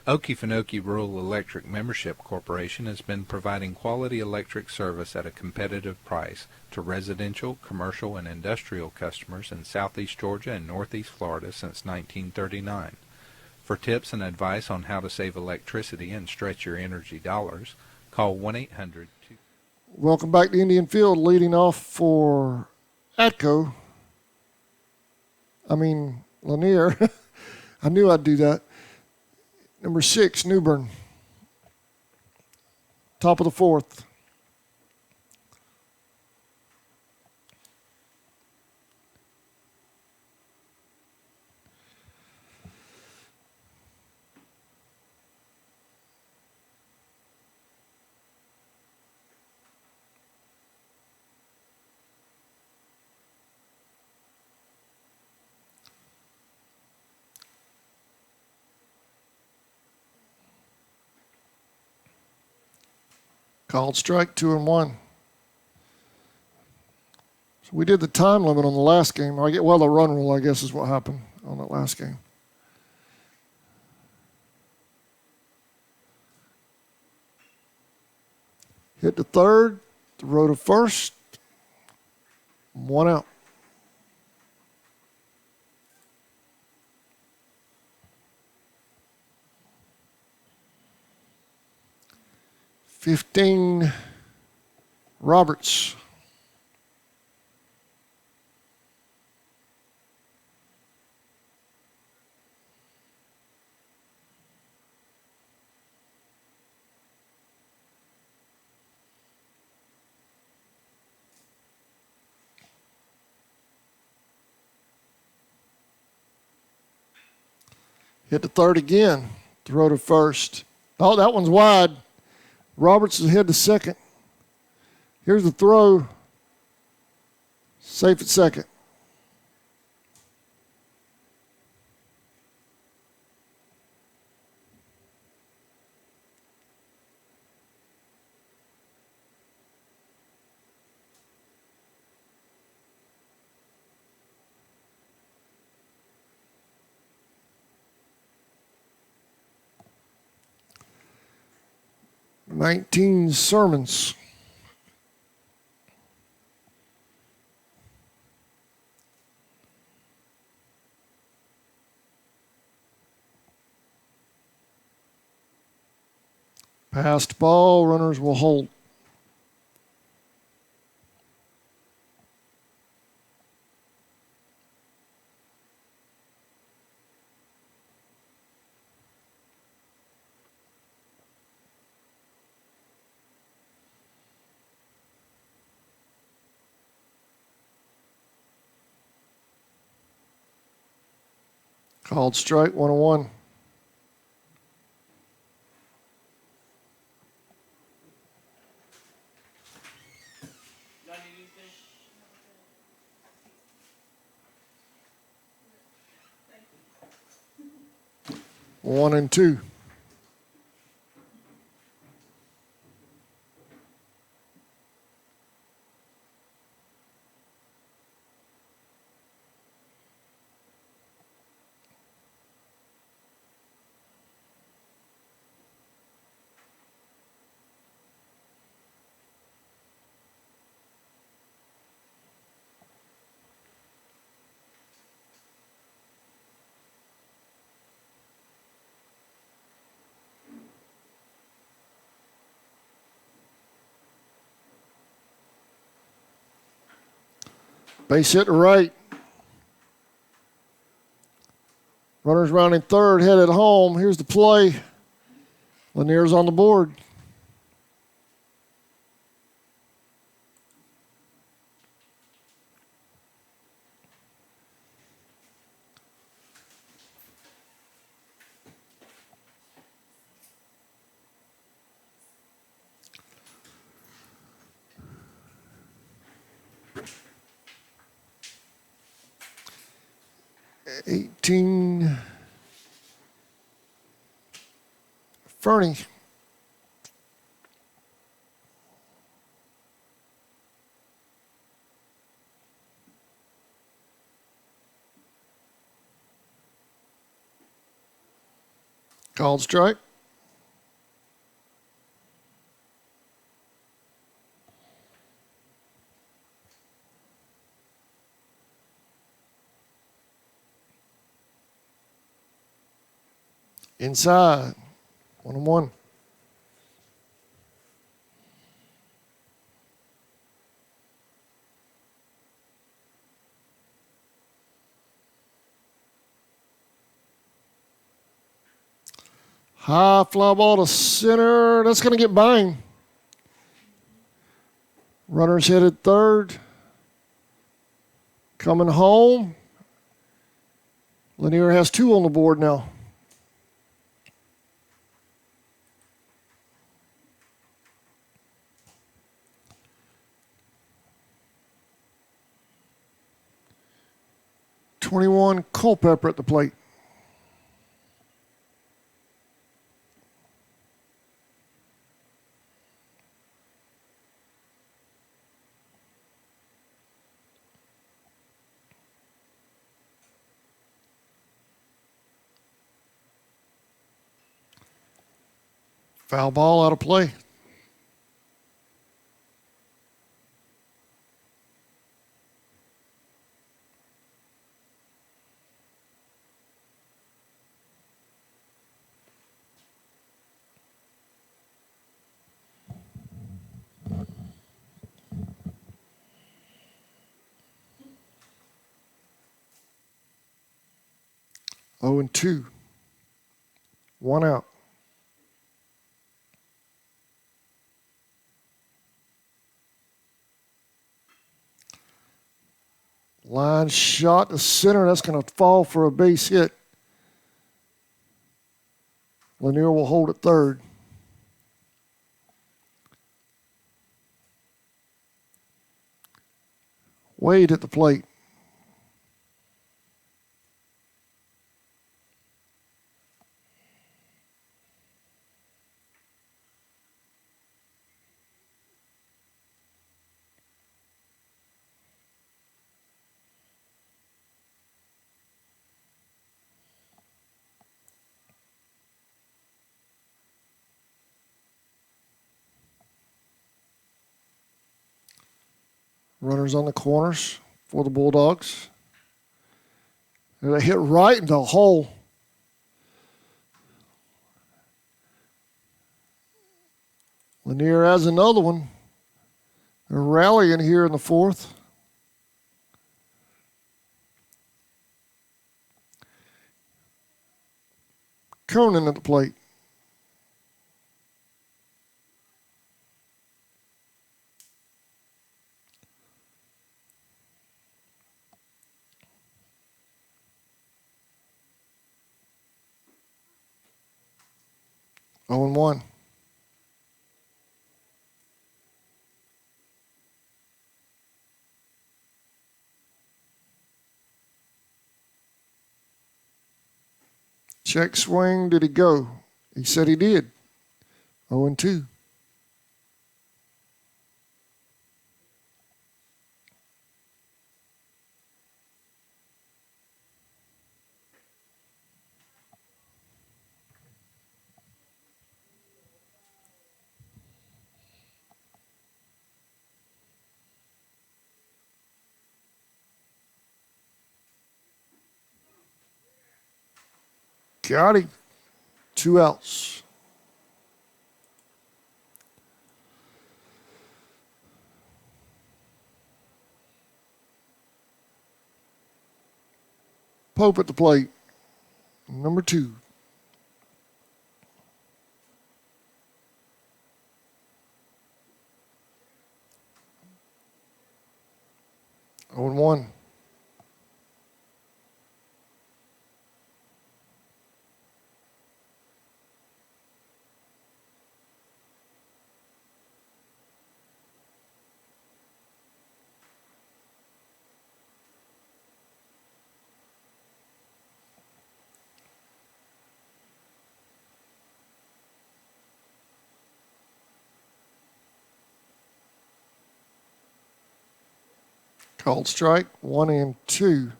Okefenokee Rural Electric Membership Corporation has been providing quality electric service at a competitive price to residential, commercial, and industrial customers in southeast Georgia and northeast Florida since 1939. For tips and advice on how to save electricity and stretch your energy dollars, call 1-800. Welcome back to Indian Field, leading off for Atco. Lanier. I knew I'd do that. Number 6, Newbern. Top of the 4th. Called strike, 2-1. So we did the time limit on the last game. The run rule, I guess, is what happened on that last game. Hit to third, throw to first, 1 out. "15, Roberts." Hit to third again, throw to first. Oh, that one's wide. Roberts is ahead to second. Here's the throw. Safe at second. "19, Sermons." Passed ball, runners will hold. Called strike, 1-1. One and two. Base hit to right. Runners rounding third, headed home. Here's the play. Lanier's on the board. Fernie. Called strike. Inside. 1-1. High fly ball to center. That's going to get by. Runners headed third. Coming home. Lanier has 2 on the board now. #21 Culpepper at the plate. Foul ball out of play. Oh and 2. 1 out. Line shot to center. That's going to fall for a base hit. Lanier will hold at third. Wade at the plate. Runners on the corners for the Bulldogs. And they hit right into the hole. Lanier has another one. They're rallying here in the fourth. Cronin at the plate. Oh and 1. Check swing. Did he go? He said he did. 0 and 2. Got him. 2 outs. Pope at the plate. Number 2. Oh and 1. Called strike, 1 and 2.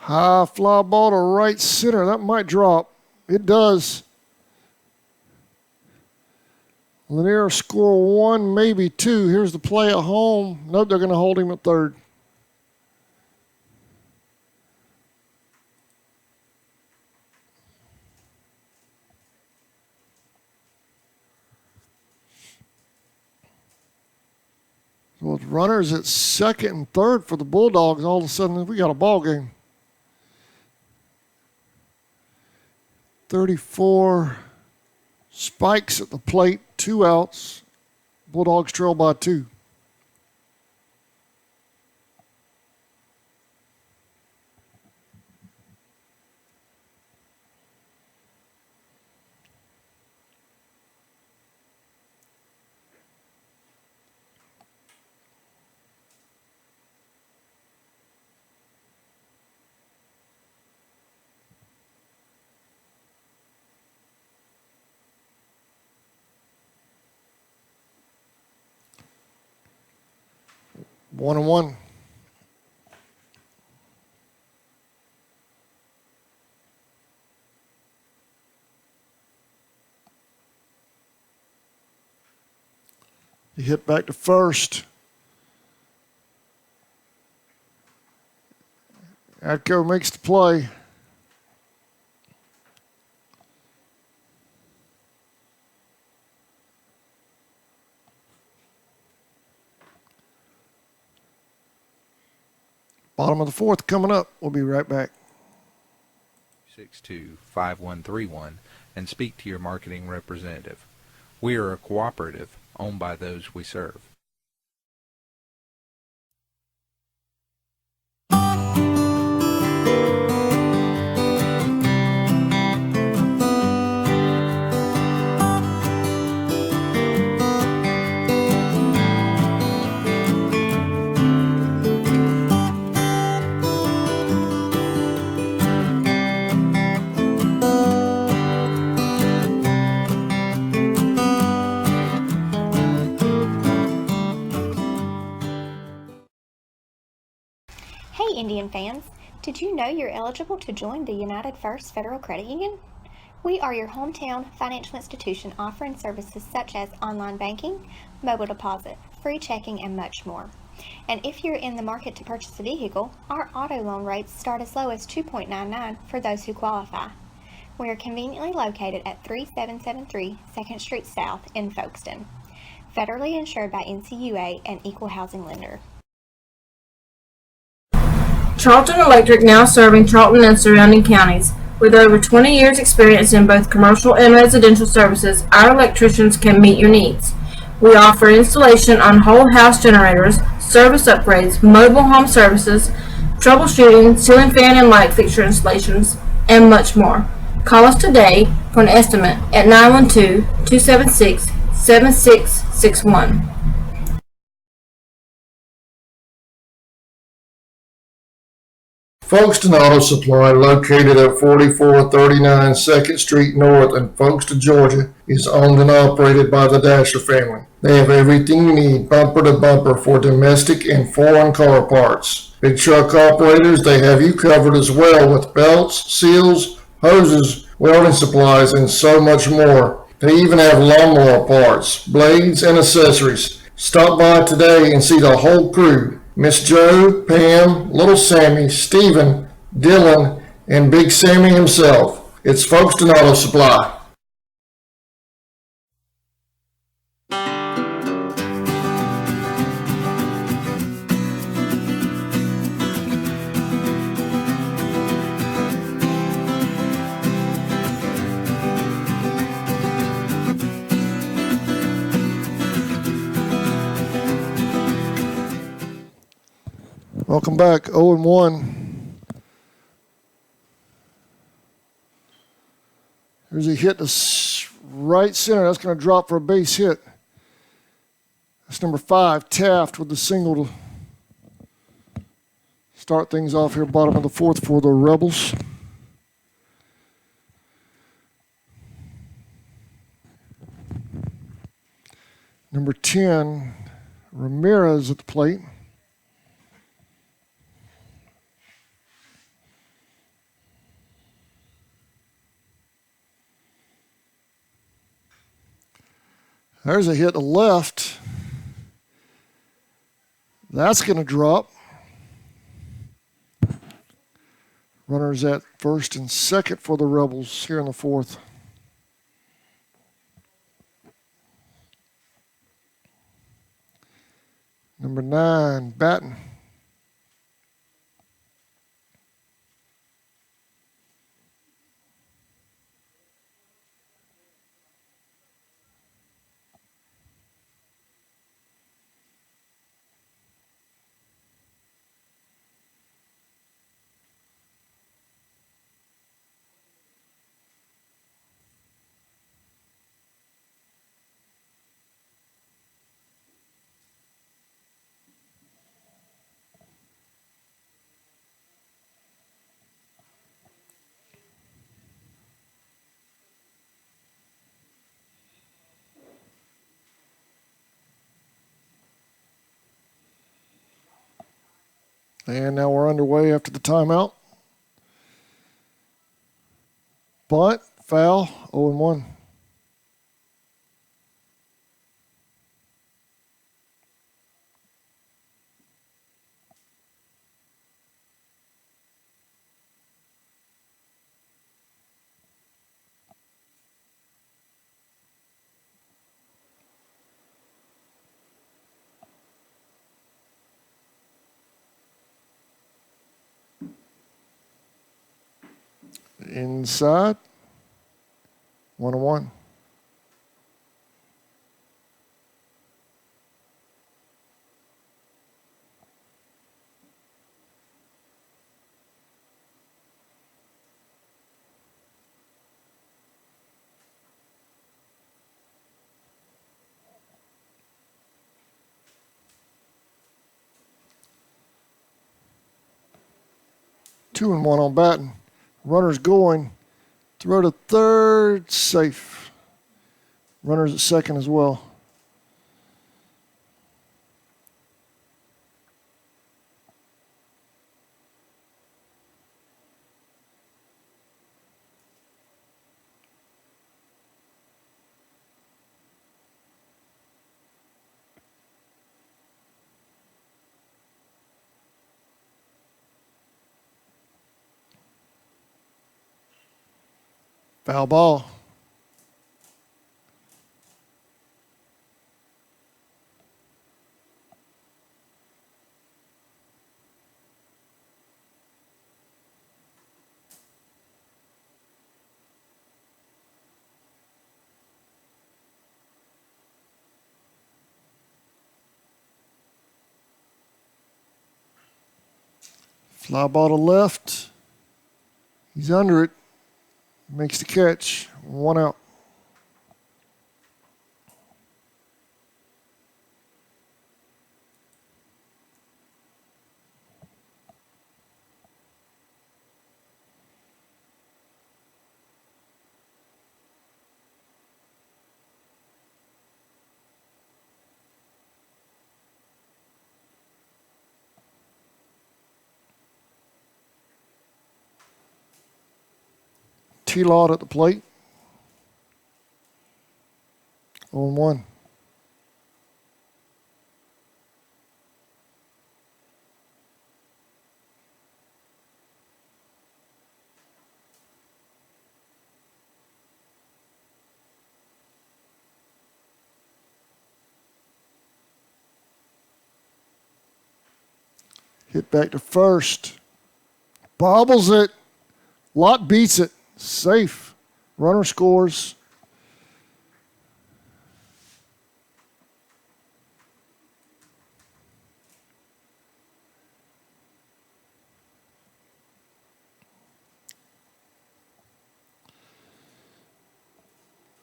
High fly ball to right center. That might drop. It does. Lanier score 1, maybe 2. Here's the play at home. Nope, they're going to hold him at third. So with runners at second and third for the Bulldogs, all of a sudden we got a ball game. 34 spikes at the plate, 2 outs. Bulldogs trail by 2. One and 1. He hit back to first. Atco makes the play. Bottom of the 4th coming up. We'll be right back. 625131 and speak to your marketing representative. We are a cooperative owned by those we serve. Hey Indian fans, did you know you're eligible to join the United First Federal Credit Union? We are your hometown financial institution offering services such as online banking, mobile deposit, free checking, and much more. And if you're in the market to purchase a vehicle, our auto loan rates start as low as 2.99 for those who qualify. We are conveniently located at 3773 2nd Street South in Folkestone. Federally insured by NCUA and Equal Housing Lender. Charlton Electric, now serving Charlton and surrounding counties. With over 20 years experience in both commercial and residential services, our electricians can meet your needs. We offer installation on whole house generators, service upgrades, mobile home services, troubleshooting, ceiling fan and light fixture installations, and much more. Call us today for an estimate at 912-276-7661. Folkestone Auto Supply, located at 4439 2nd Street North in Folkestone, Georgia, is owned and operated by the Dasher family. They have everything you need, bumper to bumper, for domestic and foreign car parts. Big truck operators, they have you covered as well with belts, seals, hoses, welding supplies, and so much more. They even have lawnmower parts, blades, and accessories. Stop by today and see the whole crew. Miss Joe, Pam, Little Sammy, Stephen, Dylan, and Big Sammy himself. It's Folkestone Auto Supply. Welcome back. 0-1. There's a hit to right center. That's going to drop for a base hit. That's number 5, Taft, with the single to start things off here, bottom of the 4th for the Rebels. Number 10, Ramirez at the plate. There's a hit to left. That's going to drop. Runners at first and second for the Rebels here in the 4th. Number 9, Batten. And now we're underway after the timeout. Bunt, foul, 0-1. Inside, 1-1. Two and one on batting. Runners going. Throw to third, safe. Runners at second as well. Foul ball. Fly ball to left. He's under it. Makes the catch. 1 out. T-Lot at the plate. 0-1. Hit back to first. Bobbles it. Lot beats it. Safe. Runner scores.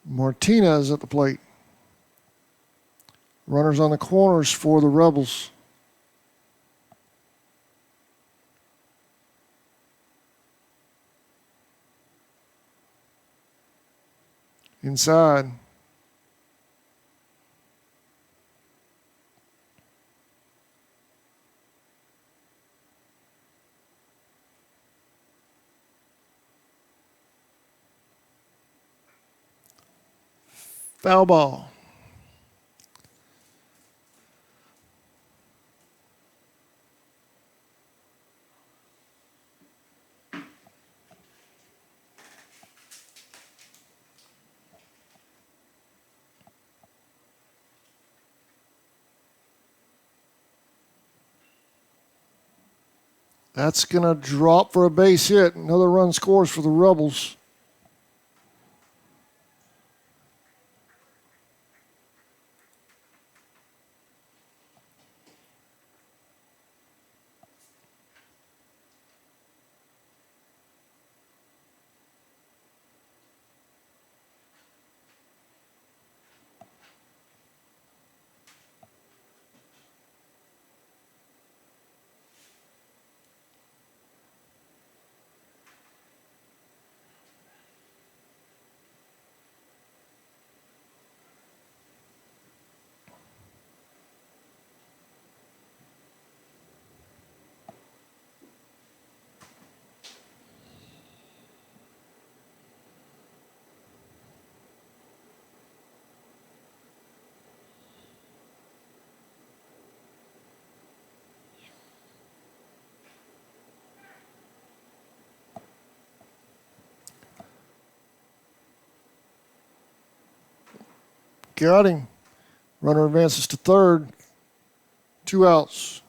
Martinez at the plate. Runners on the corners for the Rebels. Inside. Foul ball. That's going to drop for a base hit. Another run scores for the Rebels. Got him. Runner advances to third. 2 outs.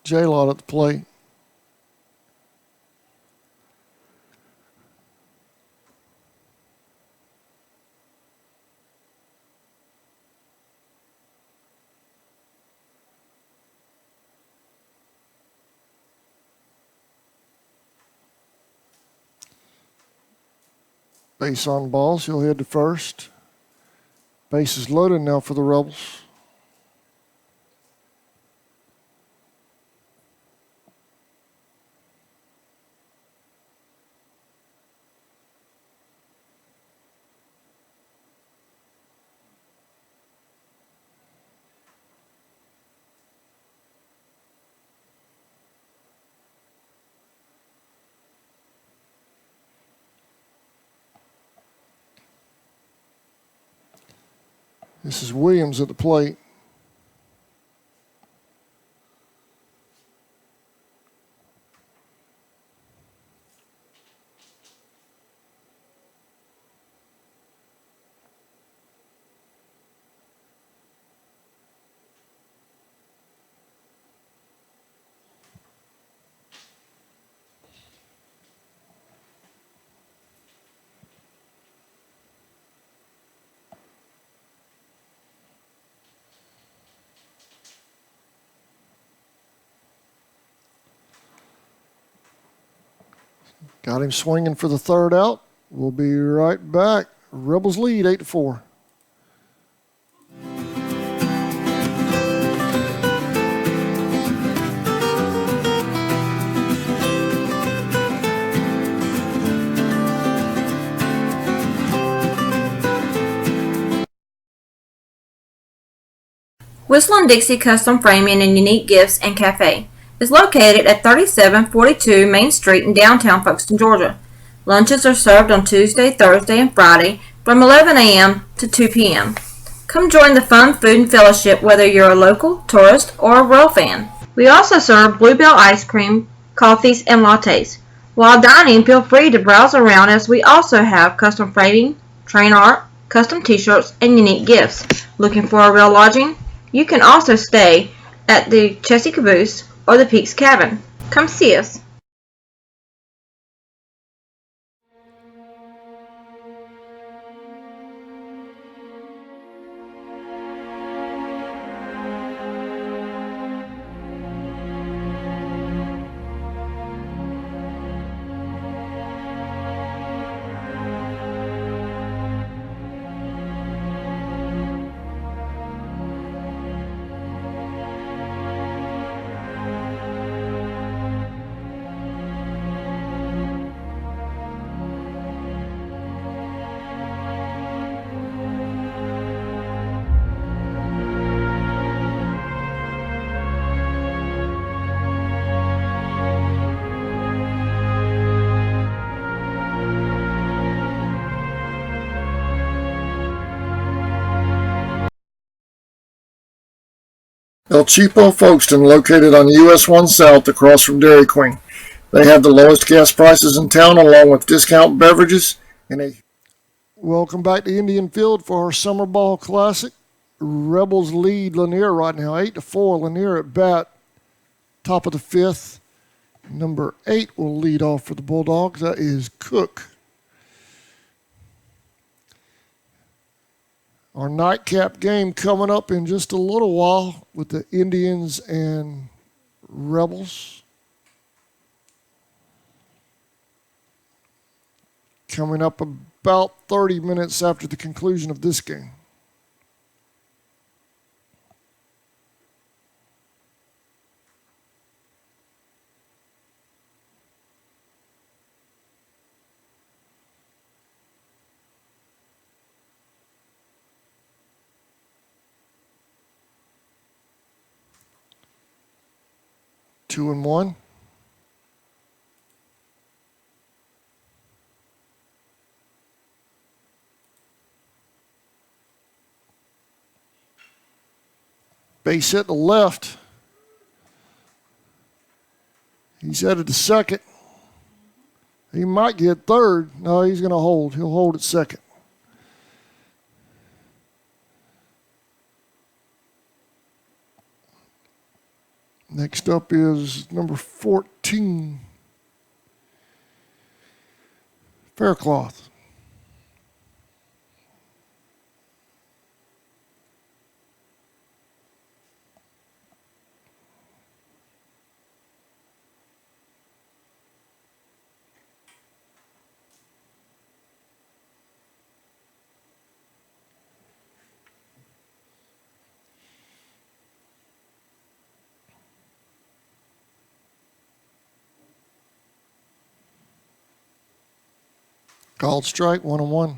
J-Lot at the plate. Base on balls. He'll head to first. Base is loaded now for the Rebels. This is Williams at the plate. Got him swinging for the third out. We'll be right back. Rebels lead 8-4. Whistling Dixie Custom Framing and Unique Gifts and Cafe is located at 3742 Main Street in downtown Folkestone, Georgia. Lunches are served on Tuesday, Thursday, and Friday from 11 a.m. to 2 p.m. Come join the fun food and fellowship whether you're a local, tourist, or a Royal fan. We also serve Bluebell ice cream, coffees, and lattes. While dining, feel free to browse around as we also have custom framing, train art, custom t-shirts, and unique gifts. Looking for a real lodging? You can also stay at the Chessy Caboose or the Peaks Cabin. Come see us. El Cheapo Folkestone, located on US 1 South across from Dairy Queen. They have the lowest gas prices in town along with discount beverages and a... Welcome back to Indian Field for our Summer Ball Classic. Rebels lead Lanier right now, 8-4. Lanier at bat, top of the fifth. Number 8 will lead off for the Bulldogs. That is Cook. Our nightcap game coming up in just a little while with the Indians and Rebels. Coming up about 30 minutes after the conclusion of this game. Two and one. Base hit to left. He's headed to second. He might get third. No, he's going to hold. He'll hold at second. Next up is number 14, Faircloth. Called strike, 1-1.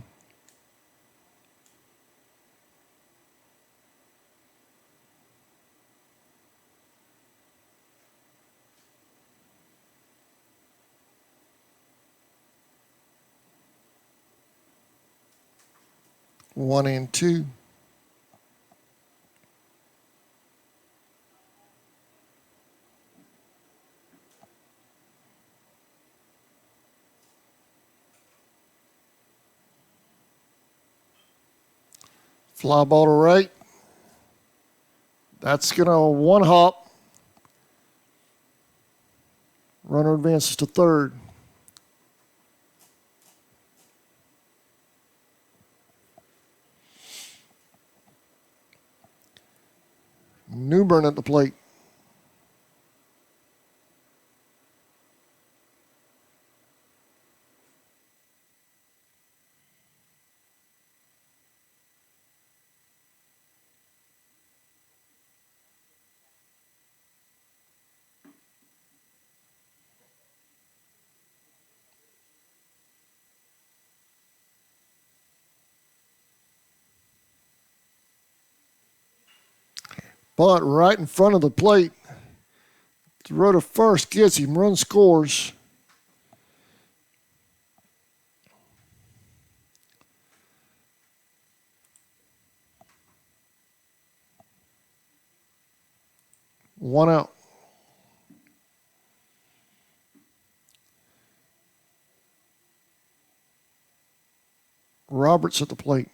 One and two. Fly ball to right. That's going to one hop. Runner advances to third. Newburn at the plate. Bunt right in front of the plate. Throw to first, gets him, run scores. One out. Roberts at the plate.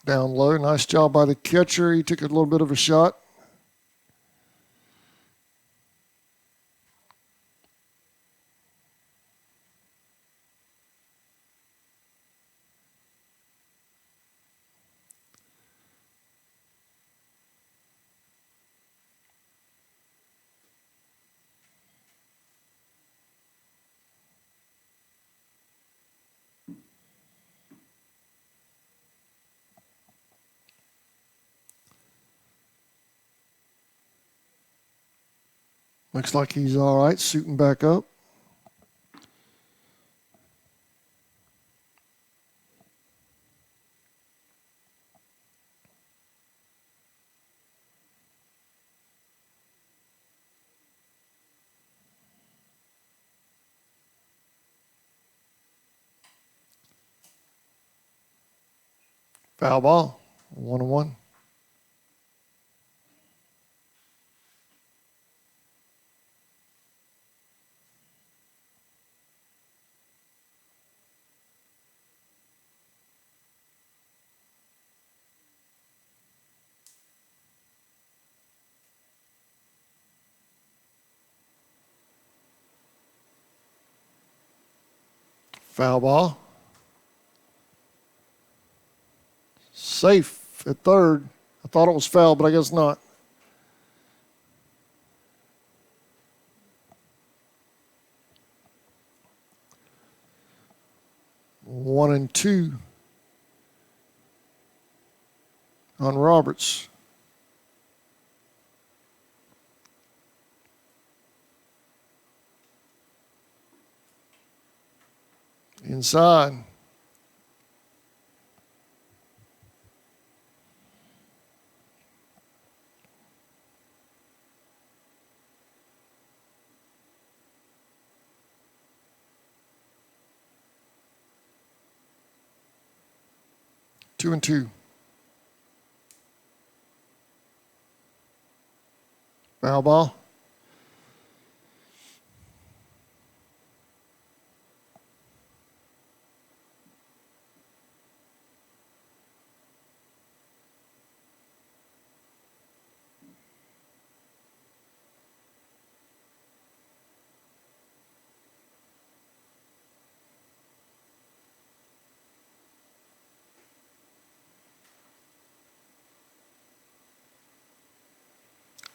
Down low. Nice job by the catcher. He took a little bit of a shot. Looks like he's all right, suiting back up. Foul ball. 1-1. Foul ball. Safe at third. I thought it was foul, but I guess not. One and two on Roberts. Inside. Two and two. Foul ball.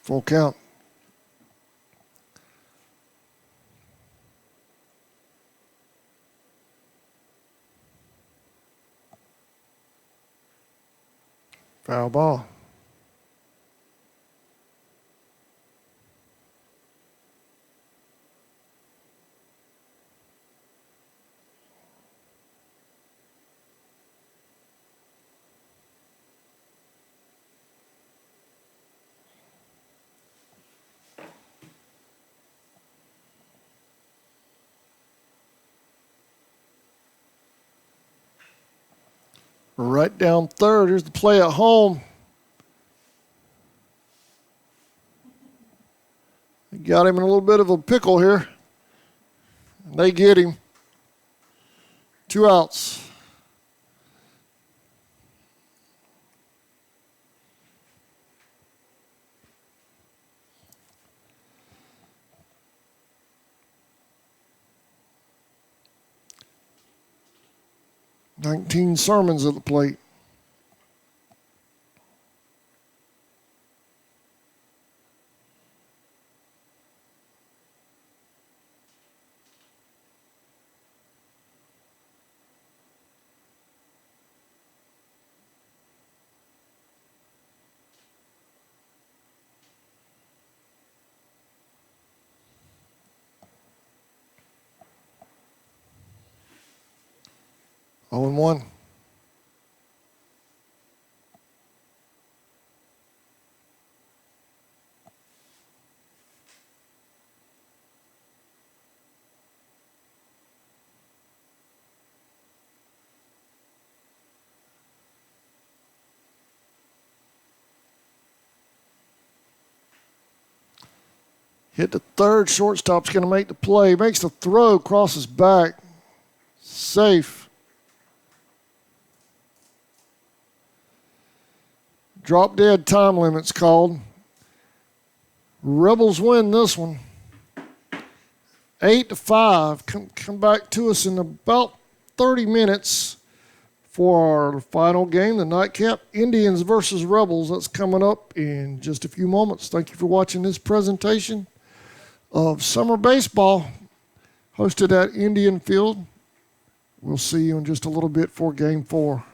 Full count. Foul ball. Right down third. Here's the play at home. Got him in a little bit of a pickle here. They get him. 2 outs. Nineteen Sermons at the plate. 0-1. Hit the third. Shortstop's going to make the play. Makes the throw. Crosses back. Safe. Drop dead time limit's called. Rebels win this one. 8-5. Come back to us in about 30 minutes for our final game, the nightcap. Indians versus Rebels. That's coming up in just a few moments. Thank you for watching this presentation of summer baseball hosted at Indian Field. We'll see you in just a little bit for Game 4.